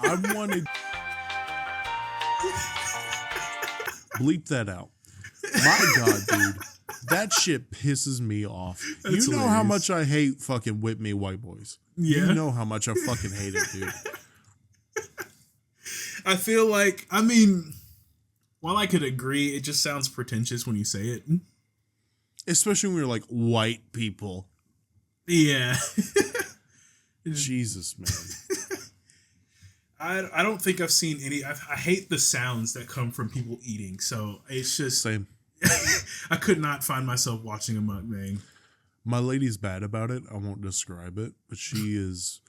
I wanted bleep that out. My God, dude. That shit pisses me off.
That's
you know
hilarious.
how much I hate fucking Whip Me White Boys.
Yeah.
You know how much I fucking hate it, dude.
I feel like, I mean, while I could agree, it just sounds pretentious when you say it.
Especially when you're like, white people.
Yeah.
Jesus, man.
I don't think I've seen any. I hate the sounds that come from people eating. So it's just.
Same.
I could not find myself watching a mukbang.
My lady's bad about it. I won't describe it, but she is.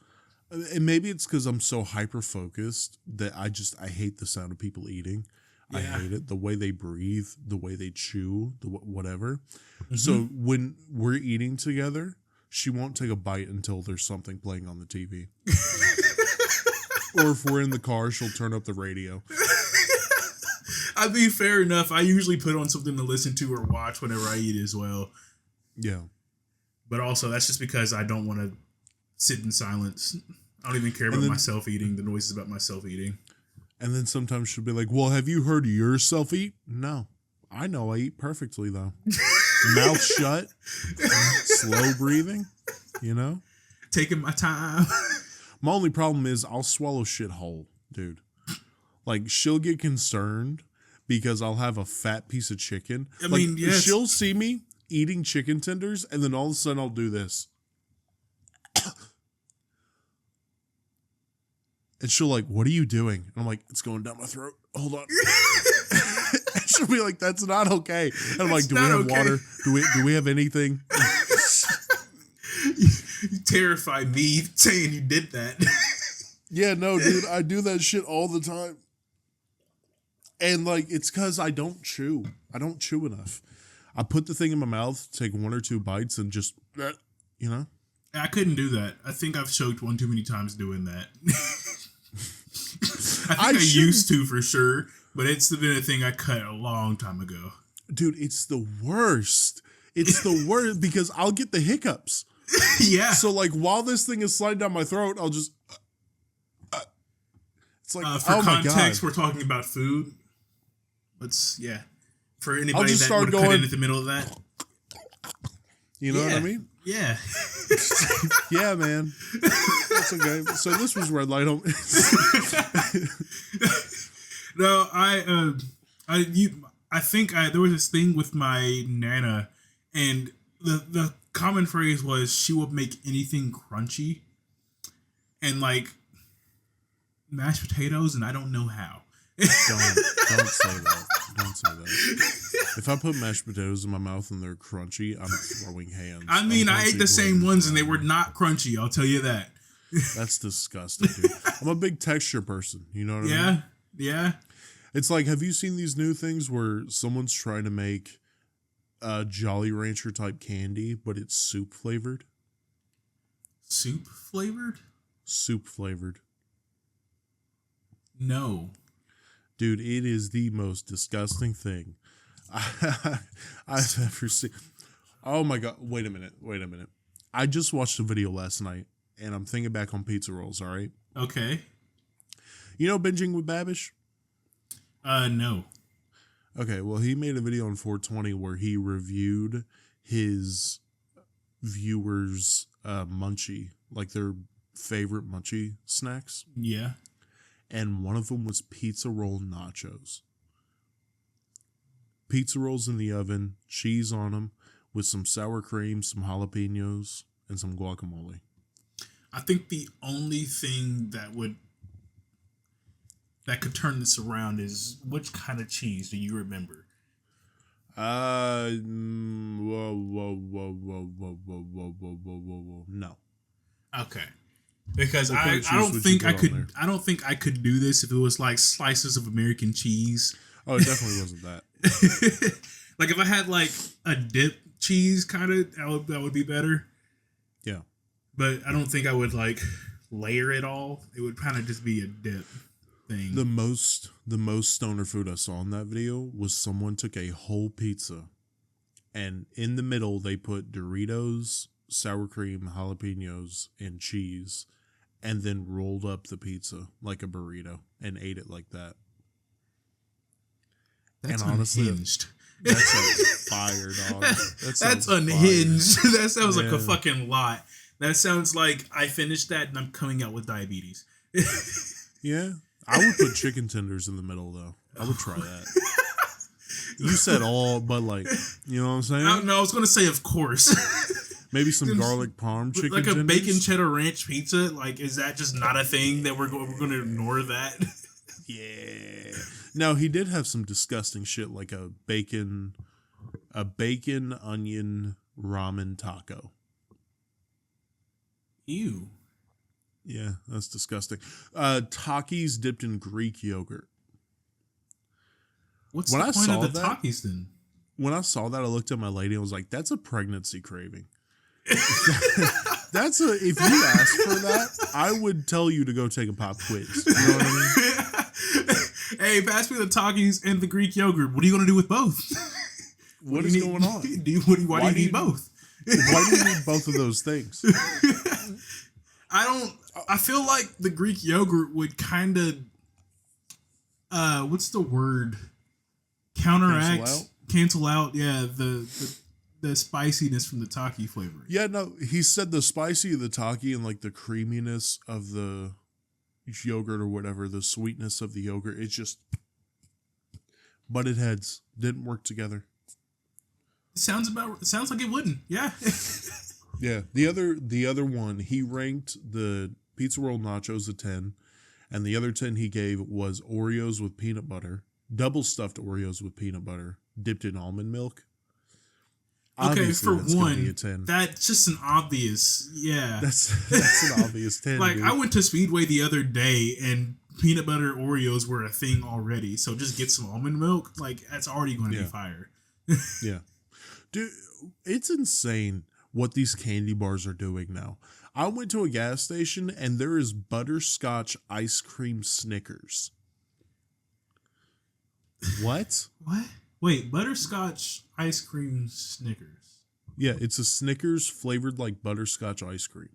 And maybe it's because I'm so hyper focused that I hate the sound of people eating. Yeah. I hate it. The way they breathe, the way they chew, whatever. Mm-hmm. So when we're eating together, she won't take a bite until there's something playing on the TV. Or if we're in the car, she'll turn up the radio.
I mean, fair enough. I usually put on something to listen to or watch whenever I eat as well.
Yeah.
But also, that's just because I don't want to sit in silence. I don't even care about myself eating, the noises about myself eating. And
then sometimes she'll be like, "Well, have you heard yourself eat?" No. I know I eat perfectly, though. Mouth shut. Slow breathing. You know?
Taking my time.
My only problem is I'll swallow shit whole, dude. Like, she'll get concerned because I'll have a fat piece of chicken.
I mean, yes.
She'll see me eating chicken tenders, and then all of a sudden I'll do this. And she'll like, "What are you doing?" And I'm like, "It's going down my throat. Hold on." And she'll be like, "That's not okay." And I'm like, "Do we have water? Do we have anything?"
You terrify me saying you did that.
Yeah, no, dude, I do that shit all the time. And like, it's because I don't chew. I don't chew enough. I put the thing in my mouth, take one or two bites, and just, you know?
I couldn't do that. I think I've choked one too many times doing that. I used to for sure, but it's been a thing I cut a long time ago.
Dude, it's the worst. It's the worst because I'll get the hiccups.
Yeah.
So like while this thing is sliding down my throat, I'll just. It's like
for context, we're talking about food. For anybody that would cut in at the middle of that.
You know what I mean?
Yeah.
Yeah, man. That's okay. So this was Red Light Home.
No, I think there was this thing with my Nana, and the common phrase was she would make anything crunchy, and like mashed potatoes, and I don't know how.
Don't say that. Don't say that. If I put mashed potatoes in my mouth and they're crunchy, I'm throwing hands.
I mean, I ate the same ones and they were not crunchy. I'll tell you that.
That's disgusting, dude. I'm a big texture person. You know what I mean?
Yeah.
It's like, have you seen these new things where someone's trying to make a Jolly Rancher type candy, but it's soup flavored?
Soup flavored?
Soup flavored.
No.
Dude, it is the most disgusting thing I've ever seen. Oh my God. Wait a minute. I just watched a video last night and I'm thinking back on pizza rolls, all right?
Okay.
You know Binging with Babish?
No.
Okay, well, he made a video on 420 where he reviewed his viewers' munchie, like their favorite munchie snacks.
Yeah.
And one of them was pizza roll nachos. Pizza rolls in the oven, cheese on them, with some sour cream, some jalapenos, and some guacamole.
I think the only thing that could turn this around is which kind of cheese do you remember?
Whoa. No.
Okay. Because I don't think I could do this if it was like slices of American cheese.
Oh, it definitely wasn't that.
Like if I had like a dip cheese kind of, that would be better.
Yeah.
But I don't think I would like layer it all. It would kind of just be a dip thing.
The most stoner food I saw in that video was someone took a whole pizza and in the middle they put Doritos, sour cream, jalapenos, and cheese, and then rolled up the pizza like a burrito and ate it like that.
That's
and honestly,
unhinged.
That sounds fire, dog.
That's unhinged. That sounds like a fucking lot. That sounds like I finished that and I'm coming out with diabetes.
Yeah. I would put chicken tenders in the middle, though. I would try that. You said all, but like, you know what I'm saying?
No, I was going to say, of course.
Maybe some garlic parm chicken
like a
tenders?
bacon cheddar ranch pizza. Like, is that just not a thing that we're going to ignore that?
Yeah. No, he did have some disgusting shit like a bacon onion ramen taco.
Ew.
Yeah, that's disgusting. Takis dipped in Greek yogurt.
What's the point of the Takis then?
When I saw that, I looked at my lady and was like, that's a pregnancy craving. If you asked for that, I would tell you to go take a pop quiz. You know what I
mean? Hey, pass me the Takis and the Greek yogurt. What are you going to do with both?
What is going on?
Why do you need both?
Why do you need both of those things?
I feel like the Greek yogurt would kind of, what's the word? Cancel out, yeah, the spiciness from the Taki flavor.
Yeah, no, he said the spicy of the Taki and like the creaminess of the yogurt or whatever, the sweetness of the yogurt, it's just butted heads, didn't work together.
Sounds like it wouldn't. Yeah.
Yeah. The other one, he ranked the pizza roll nachos a 10, and the other 10 he gave was Oreos with peanut butter, double stuffed Oreos with peanut butter, dipped in almond milk.
Obviously,
okay, for one,
that's just an obvious, yeah.
That's an obvious 10.
Like,
dude.
I went to Speedway the other day and peanut butter Oreos were a thing already. So just get some almond milk. Like, that's already going to be fire.
Yeah. Dude, it's insane what these candy bars are doing now. I went to a gas station and there is butterscotch ice cream Snickers. What?
What? Wait, butterscotch ice cream Snickers.
Yeah, it's a Snickers flavored like butterscotch ice cream.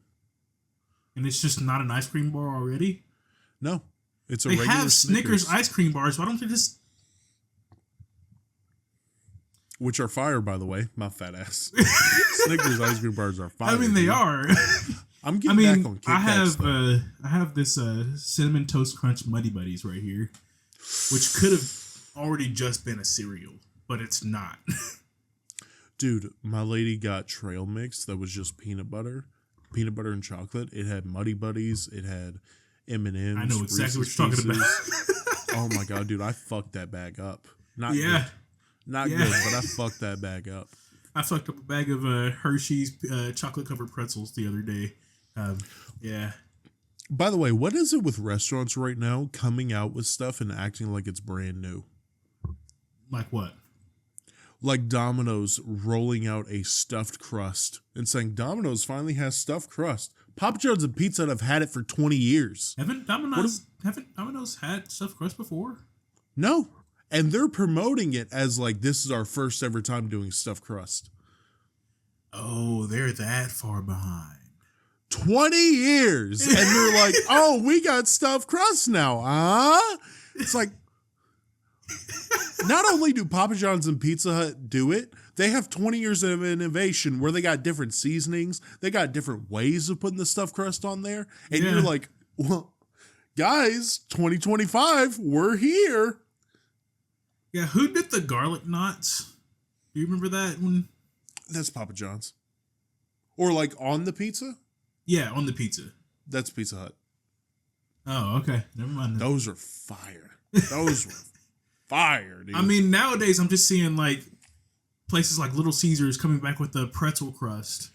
And it's just not an ice cream bar already?
No. It's a
they
regular
have Snickers ice cream bars. Why don't they just...
Which are fire, by the way. My fat ass. Snickers ice cream bars are fire.
I mean, they are.
I'm getting back on Kit Kats,
I have this Cinnamon Toast Crunch Muddy Buddies right here, which could have already just been a cereal, but it's not.
Dude, my lady got trail mix that was just peanut butter and chocolate. It had Muddy Buddies. It had M&M's.
I know exactly what you're talking about.
Oh my God, dude, I fucked that bag up. Not
Yeah.
good. Not
Yeah.
good, but I fucked that bag up.
I fucked up a bag of Hershey's chocolate covered pretzels the other day. Yeah.
By the way, what is it with restaurants right now coming out with stuff and acting like it's brand new?
Like what?
Like Domino's rolling out a stuffed crust and saying Domino's finally has stuffed crust. Papa John's and Pizza Hut have had it for 20 years.
Haven't Domino's had stuffed crust before?
No. And they're promoting it as like, this is our first ever time doing stuffed crust.
Oh, they're that far behind.
20 years. And they're like, oh, we got stuffed crust now. Huh? It's like, not only do Papa John's and Pizza Hut do it, they have 20 years of innovation where they got different seasonings. They got different ways of putting the stuffed crust on there. And you're like, well, guys, 2025, we're here.
Yeah, who did the garlic knots? Do you remember that one?
That's Papa John's. Or like on the pizza?
Yeah, on the pizza.
That's Pizza Hut.
Oh, okay. Never mind.
Those are fire. Those were fire, dude.
I mean, nowadays I'm just seeing like places like Little Caesars coming back with the pretzel crust.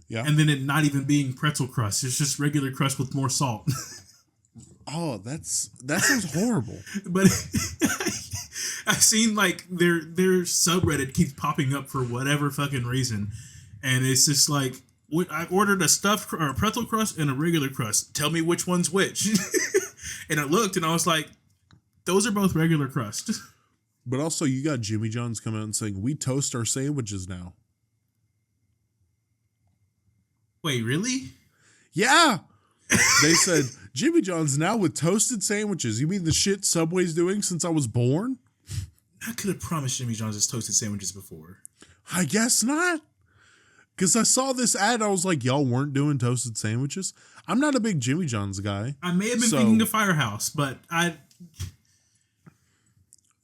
Yeah.
And then it not even being pretzel crust. It's just regular crust with more salt.
Oh, that sounds horrible.
But I've seen like their subreddit keeps popping up for whatever fucking reason. And it's just like, I ordered a stuffed or a pretzel crust and a regular crust. Tell me which one's which. And I looked and I was like, those are both regular crust.
But also, you got Jimmy John's coming out and saying, we toast our sandwiches now.
Wait, really?
Yeah. They said, Jimmy John's now with toasted sandwiches. You mean the shit Subway's doing since I was born?
I could have promised Jimmy John's his toasted sandwiches before.
I guess not. Because I saw this ad, I was like, y'all weren't doing toasted sandwiches? I'm not a big Jimmy John's guy.
I may have been thinking of Firehouse, but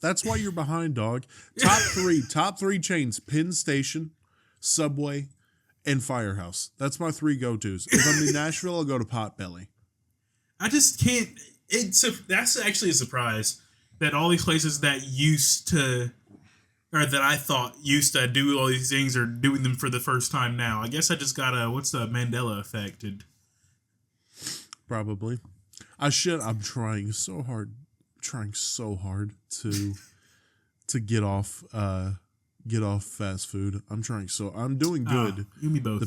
That's why you're behind, dog. Top three chains: Penn Station, Subway, and Firehouse. That's my three go-tos. If I'm in Nashville, I'll go to Potbelly.
I just can't. That's actually a surprise that all these places that used to, or that I thought used to do all these things are doing them for the first time now. I guess I just got what's the Mandela effect?
Probably. I'm trying so hard to get off fast food. I'm doing good.
You and me both.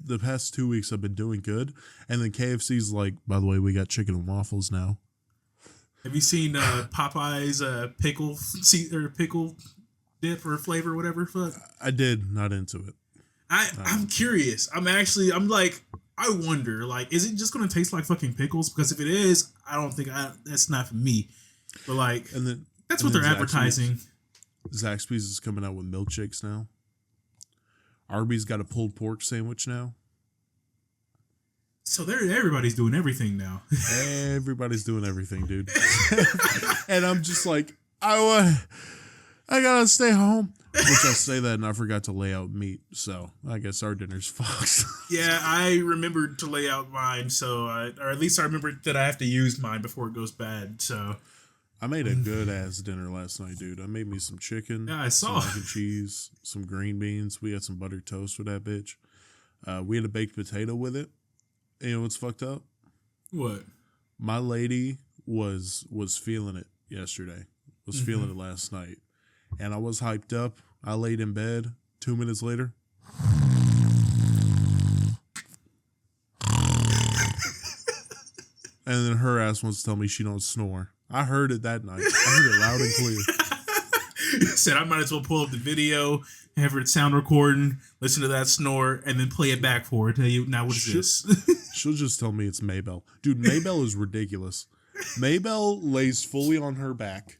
The past 2 weeks I've been doing good, and then KFC's like, by the way, we got chicken and waffles now.
Have you seen Popeye's pickle dip or flavor, whatever? Fuck.
I did, not into it.
I'm curious. I'm like, I wonder, like, is it just going to taste like fucking pickles? Because if it is, I don't think that's not for me. But like, that's what they're advertising.
Zaxby's is coming out with milkshakes now. Arby's got a pulled pork sandwich now.
So everybody's doing everything now.
Everybody's doing everything, dude. And I'm just like, I gotta stay home. Which I say that and I forgot to lay out meat, so I guess our dinner's fucked.
Yeah, I remembered to lay out mine, or at least I remembered that I have to use mine before it goes bad. So
I made a good ass dinner last night, dude. I made me some chicken,
yeah, I saw
some mac and cheese, some green beans. We had some buttered toast with that bitch. We had a baked potato with it. And you know what's fucked up?
What?
My lady was feeling it yesterday. Was feeling it last night. And I was hyped up. I laid in bed. 2 minutes later. And then her ass wants to tell me she don't snore. I heard it that night. I heard it loud and clear.
Said I might as well pull up the video, have her sound recording, listen to that snore, and then play it back for her. Tell you, now what is this?
She'll just tell me it's Maybell. Dude, Maybell is ridiculous. Maybell lays fully on her back.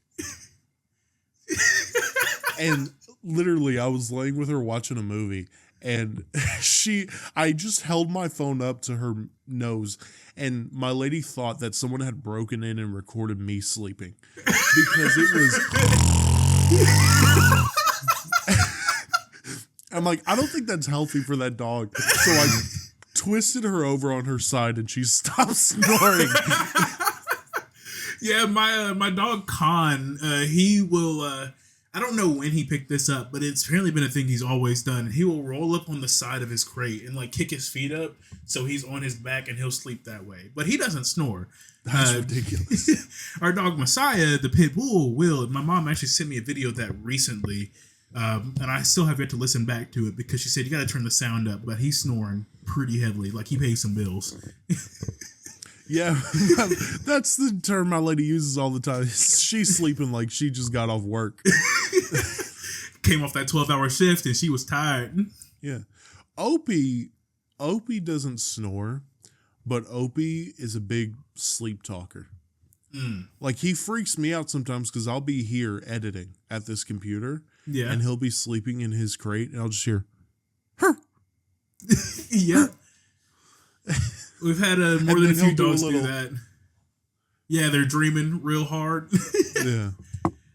And literally, I was laying with her watching a movie, and I just held my phone up to her nose, and my lady thought that someone had broken in and recorded me sleeping. Because it was... I'm like, I don't think that's healthy for that dog. So I twisted her over on her side, and she stopped snoring.
Yeah, my dog Khan, he will. I don't know when he picked this up, but it's apparently been a thing he's always done. He will roll up on the side of his crate and like kick his feet up, so he's on his back and he'll sleep that way. But he doesn't snore.
That's ridiculous.
Our dog Messiah, the pit bull, will. My mom actually sent me a video of that recently, and I still have yet to listen back to it because she said you got to turn the sound up. But he's snoring pretty heavily, like he pays some bills.
Yeah, that's the term my lady uses all the time. She's sleeping like she just got off work.
Came off that 12-hour shift and she was tired.
Yeah. Opie doesn't snore, but Opie is a big sleep talker. Like, he freaks me out sometimes because I'll be here editing at this computer.
Yeah.
And he'll be sleeping in his crate and I'll just hear, "Huh."
Yeah. We've had more than a few dogs do that. Yeah, they're dreaming real hard.
Yeah.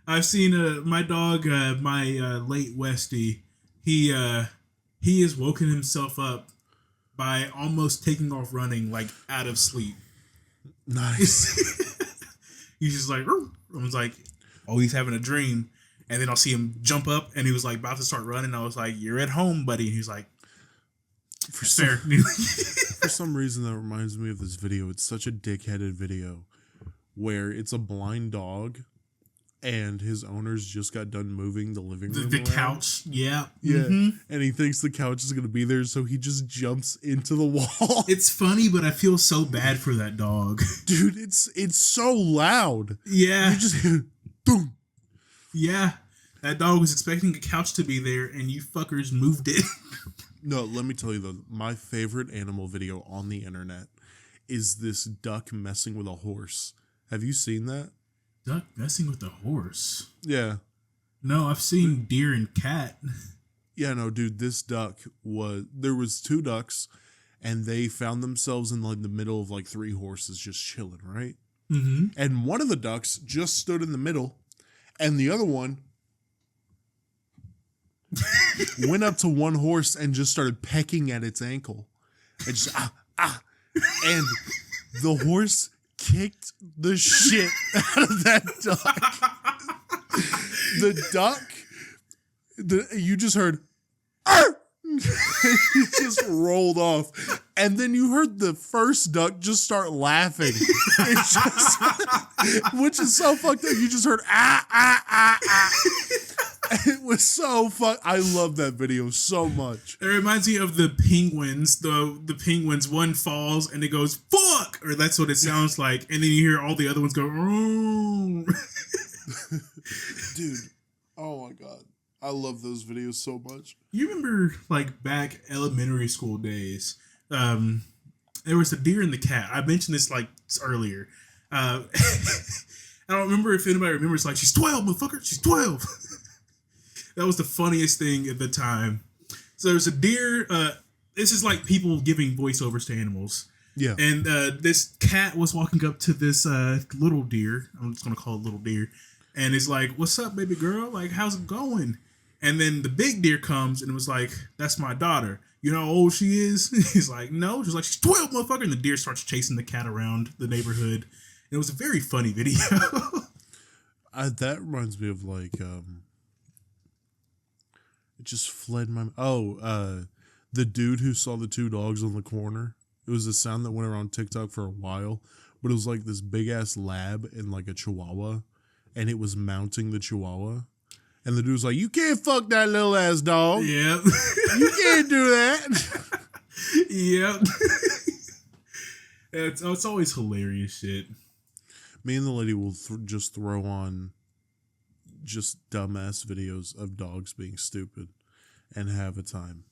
I've seen my dog, my late Westie. He has woken himself up by almost taking off running, like out of sleep.
Nice.
He's just like, "Roo." I was like, oh, he's having a dream. And then I'll see him jump up, and he was like about to start running. I was like, "You're at home, buddy." And he's like,
For some reason, that reminds me of this video. It's such a dick-headed video where it's a blind dog and his owners just got done moving the living room.
The couch. Yeah.
Yeah.
Mm-hmm.
And he thinks the couch is going to be there, so he just jumps into the wall.
It's funny, but I feel so bad for that dog.
Dude, it's so loud.
Yeah.
You just hear, boom.
Yeah. That dog was expecting a couch to be there, and you fuckers moved it.
No, let me tell you though, my favorite animal video on the internet is this duck messing with a horse. Have you seen that?
Duck messing with a horse?
Yeah.
No, I've seen deer and cat.
Yeah, no, dude, this duck there was 2 ducks and they found themselves in like the middle of like 3 horses just chilling, right?
Mm-hmm.
And one of the ducks just stood in the middle and the other one went up to one horse and just started pecking at its ankle. And just, and the horse kicked the shit out of that duck. The duck, you just heard, "Arr!" He just rolled off. And then you heard the first duck just start laughing. It's just, which is so fucked up. You just heard, ah, ah, ah, ah. It was so fun. I love that video so much.
It reminds me of the penguins. The penguins, one falls and it goes, "Fuck!" Or that's what it sounds like. And then you hear all the other ones go, "Oh."
Dude, oh my God. I love those videos so much.
You remember, like, back elementary school days, there was a deer and the cat. I mentioned this, like, earlier. I don't remember if anybody remembers, like, "She's 12, motherfucker. She's 12. That was the funniest thing at the time. So there's a deer. This is like people giving voiceovers to animals.
Yeah.
And this cat was walking up to this little deer. I'm just going to call it little deer. And it's like, "What's up, baby girl? Like, how's it going?" And then the big deer comes and it was like, "That's my daughter. You know how old she is?" He's like, "No." She's like, "She's 12, motherfucker." And the deer starts chasing the cat around the neighborhood. And it was a very funny video.
That reminds me of like, it just fled my... the dude who saw the 2 dogs on the corner. It was a sound that went around TikTok for a while, but it was like this big ass lab and like a chihuahua, and it was mounting the chihuahua. And the dude was like, "You can't fuck that little ass dog.
Yep.
You can't do that."
Yep. It's always hilarious shit.
Me and the lady will just throw on just dumbass videos of dogs being stupid and have a time.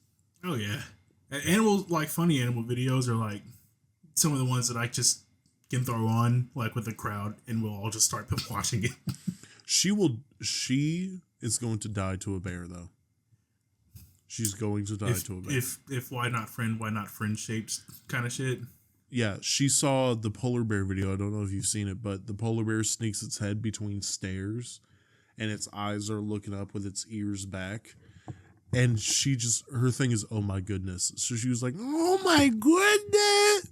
Oh yeah, funny animal videos are like some of the ones that I just can throw on like with the crowd, and we'll all just start watching it.
She is going to die to a bear though. She's going to die to a bear.
If why not friend shaped kind of shit.
Yeah, she saw the polar bear video. I don't know if you've seen it, but the polar bear sneaks its head between stairs and its eyes are looking up with its ears back. And her thing is, "Oh my goodness." So she was like, "Oh my goodness."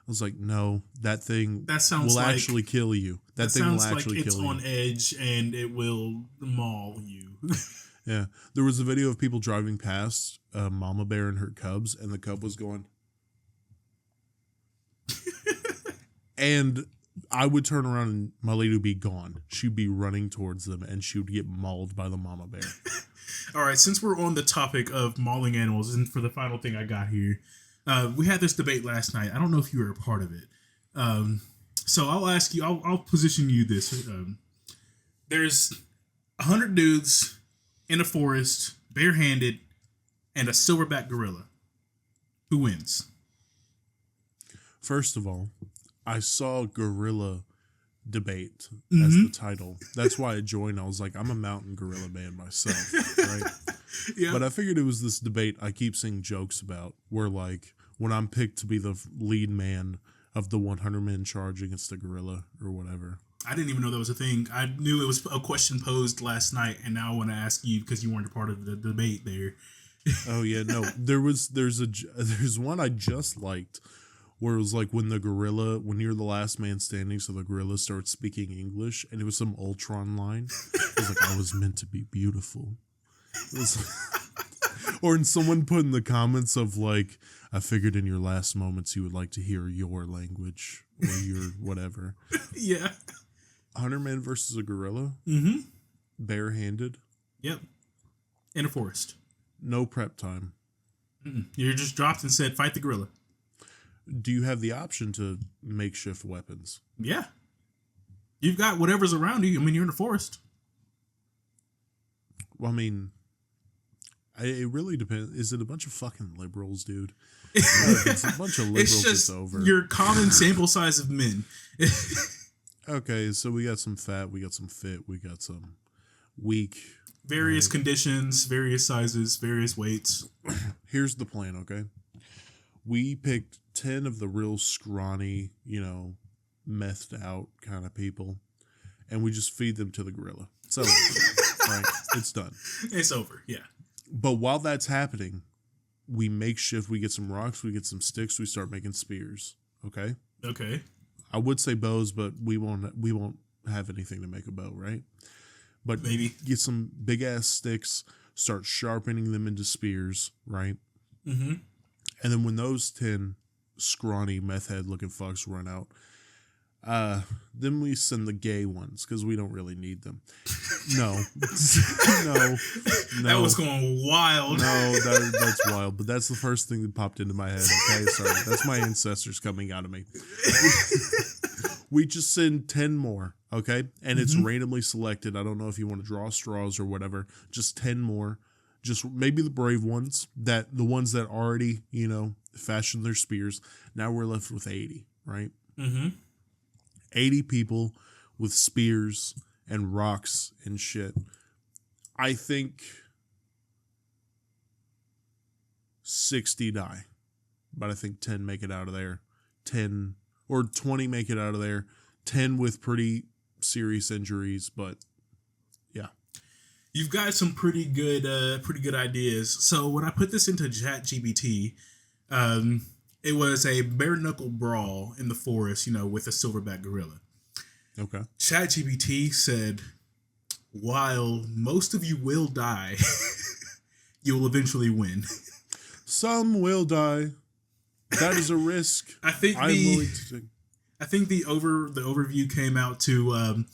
was like, no, that thing
That sounds
will
like
actually kill you. That thing will
sounds like
actually
it's
kill
on
you.
edge and it will maul you.
Yeah. There was a video of people driving past a mama bear and her cubs, and the cub was going. And I would turn around and my lady would be gone. She'd be running towards them and she would get mauled by the mama bear.
All right, since we're on the topic of mauling animals, and for the final thing I got here, we had this debate last night. I don't know if you were a part of it. So I'll ask you, I'll position you this. There's 100 dudes in a forest, barehanded, and a silverback gorilla. Who wins?
First of all, I saw gorilla debate as the title. That's why I joined. I was like, I'm a mountain gorilla man myself, right?
Yeah.
But I figured it was this debate I keep seeing jokes about, where like when I'm picked to be the lead man of the 100 men charge against a gorilla or whatever.
I didn't even know that was a thing. I knew it was a question posed last night, and now I want to ask you because you weren't a part of the debate there.
Oh yeah, no. There's one I just liked where it was like when you're the last man standing, so the gorilla starts speaking English, and it was some Ultron line. It was like, I was meant to be beautiful. It was or in someone put in the comments of like, I figured in your last moments you would like to hear your language or your whatever.
Yeah.
100 men versus a gorilla?
Mm-hmm.
Barehanded?
Yep. In a forest.
No prep time.
You're just dropped and said, fight the gorilla.
Do you have the option to makeshift weapons?
Yeah. You've got whatever's around you. I mean, you're in a forest.
Well, I mean, it really depends. Is it a bunch of fucking liberals, dude? If it's a bunch of liberals, it's over.
Your common sample size of men.
Okay, so we got some fat, we got some fit, we got some weak.
Various conditions, various sizes, various weights.
Here's the plan, okay? We picked 10 of the real scrawny, methed out kind of people, and we just feed them to the gorilla. So, right, it's done.
It's over, yeah.
But while that's happening, we makeshift, we get some rocks, we get some sticks, we start making spears, okay?
Okay.
I would say bows, but we won't have anything to make a bow, right? But
maybe
get some big ass sticks, start sharpening them into spears, right? Mm-hmm. And then when those 10 scrawny meth head looking fucks run out, then we send the gay ones because we don't really need them. No, no.
That was going wild.
No, that's wild. But that's the first thing that popped into my head. Okay, sorry, that's my ancestors coming out of me. We just send 10 more, okay, and it's randomly selected. I don't know if you want to draw straws or whatever. Just 10 more. Just maybe the brave ones, the ones that already fashioned their spears. Now we're left with 80, right? Mm-hmm. 80 people with spears and rocks and shit. I think 60 die, but I think 10 make it out of there. 10 or 20 make it out of there. 10 with pretty serious injuries, but yeah.
You've got some pretty good ideas. So when I put this into ChatGPT, it was a bare knuckle brawl in the forest, with a silverback gorilla.
Okay.
ChatGPT said, while most of you will die, you will eventually win.
Some will die. That is a risk.
I think
willing to take.
I think the overview came out to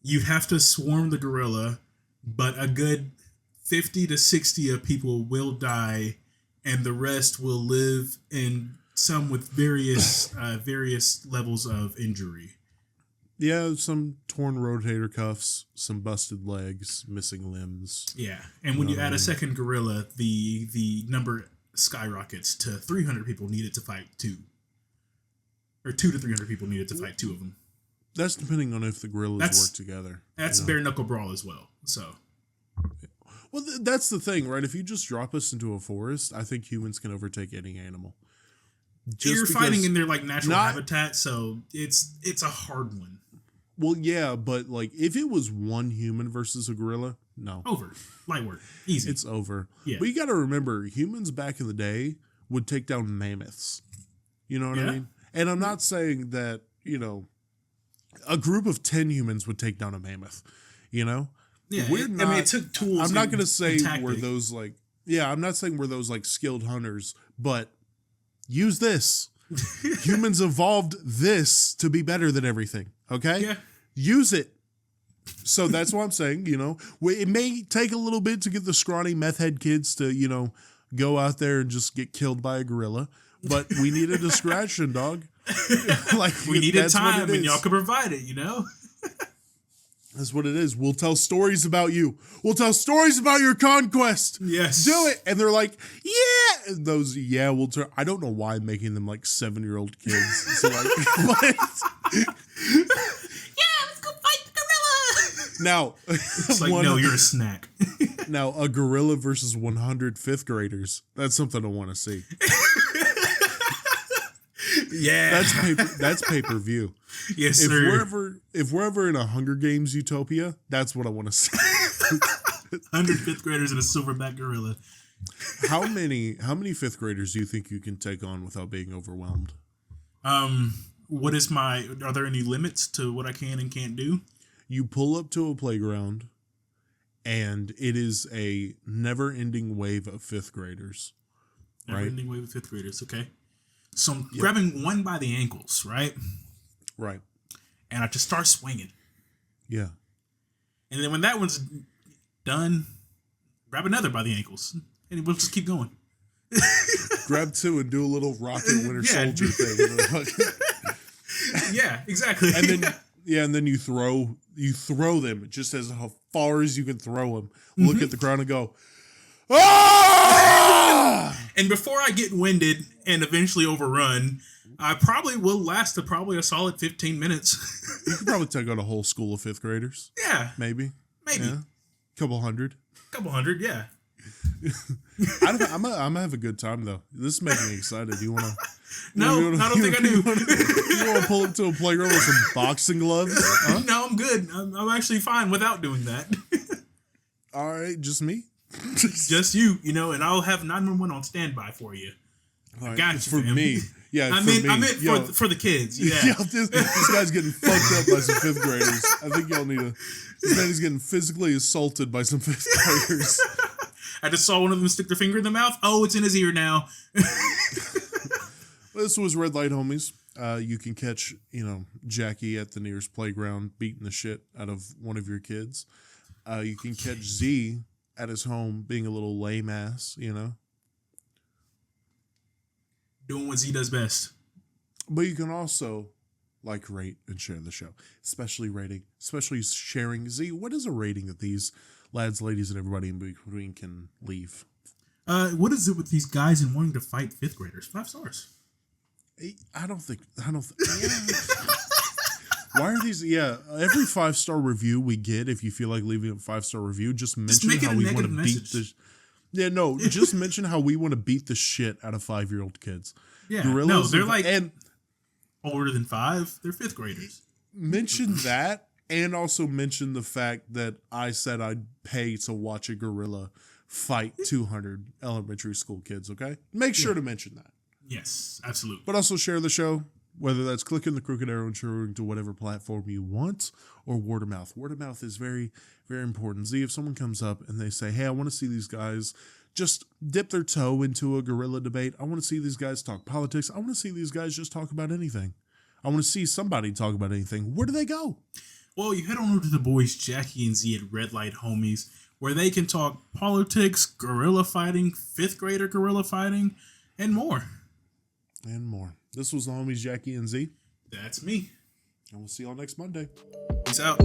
you have to swarm the gorilla, but a good 50 to 60 of people will die, and the rest will live, and some with various levels of injury.
Yeah, some torn rotator cuffs, some busted legs, missing limbs.
Yeah, and when you add a second gorilla, the number skyrockets to 300 people needed to fight two. Or 200 to 300 people needed to fight two of them.
That's depending on if the gorillas work together.
That's bare knuckle brawl as well. So,
well, that's the thing, right? If you just drop us into a forest, I think humans can overtake any animal.
You're fighting in their natural habitat, so it's a hard one.
Well, yeah, but if it was one human versus a gorilla, no.
Over. Light work. Easy.
It's over.
Yeah.
But you got to remember, humans back in the day would take down mammoths. You know what I mean? And I'm not saying that, a group of 10 humans would take down a mammoth,
Yeah, it took tools.
I'm not going to say we're those I'm not saying we're those skilled hunters, but use this. Humans evolved this to be better than everything. Okay?
Yeah.
Use it. So that's what I'm saying, It may take a little bit to get the scrawny meth head kids to, go out there and just get killed by a gorilla, but we need a distraction, dog.
We needed time and y'all could provide it,
That's what it is. We'll tell stories about you. We'll tell stories about your conquest.
Yes.
Do it. And they're like, yeah. And those, we'll turn. I don't know why I'm making them 7-year-old kids. So what?
Let's go fight the gorilla.
Now,
it's no, you're a snack.
Now, a gorilla versus 100 fifth graders. That's something I want to see.
Yeah.
That's pay-per-view.
Yes,
if
sir.
If we're ever in a Hunger Games utopia, that's what I want to see.
100 fifth graders and a silverback gorilla.
How many fifth graders do you think you can take on without being overwhelmed?
Are there any limits to what I can and can't do?
You pull up to a playground and it is a never-ending wave of fifth graders.
Never-ending wave of fifth graders, okay. So I'm grabbing one by the ankles, right?
Right.
And I just start swinging.
Yeah.
And then when that one's done, grab another by the ankles. And we'll just keep going.
Grab two and do a little Rocket Winter Soldier thing.
Yeah, exactly.
And then you throw them just as far as you can throw them. Look at the ground and go, ah!
And before I get winded and eventually overrun, I probably will last a solid 15 minutes.
You could probably take out a whole school of fifth graders.
Yeah.
Maybe. Yeah. Couple hundred, yeah. I'm gonna have a good time though. This is making me excited. You wanna?
No, I don't think I do.
You wanna pull up to a playground with some boxing gloves? Huh?
No, I'm good. I'm actually fine without doing that.
All right, just me.
Just you, and I'll have 911 on standby for you.
All right,
got you,
for
fam.
me. Yeah,
I meant for the kids. Yeah,
this guy's getting fucked up by some fifth graders. I think y'all need this man is getting physically assaulted by some fifth graders.
I just saw one of them stick their finger in the mouth. Oh, it's in his ear now.
This was Red Light Homies. You can catch, Jackie at the nearest playground beating the shit out of one of your kids. You can catch Z at his home being a little lame ass,
Doing what Z does best.
But you can also rate, and share the show. Especially sharing. Z, what is a rating that these lads, ladies, and everybody in between can leave?
What is it with these guys and wanting to fight fifth graders? 5 stars.
I don't think. Why are these? Yeah, every 5-star review we get, if you feel like leaving a 5-star review, just mention how we want to beat the. Yeah, no, just mention how we want to beat the shit out of 5-year-old kids.
Yeah,
Gorillas
they're and older than 5. They're fifth graders.
Mention that, and also mention the fact that I said I'd pay to watch a gorilla fight 200 elementary school kids. Okay, make sure to mention that.
Yes, absolutely.
But also share the show, whether that's clicking the crooked arrow and sharing to whatever platform you want, or word of mouth. Word of mouth is very, very important. Z, if someone comes up and they say, hey, I want to see these guys just dip their toe into a gorilla debate. I want to see these guys talk politics. I want to see these guys just talk about anything. I want to see somebody talk about anything. Where do they go?
Well, you head on over to the boys Jackie and Z at Red Light Homies, where they can talk politics, gorilla fighting, fifth grader gorilla fighting, and more. This was the homies Jackie and Z.
That's me. And we'll see y'all next Monday.
Peace out.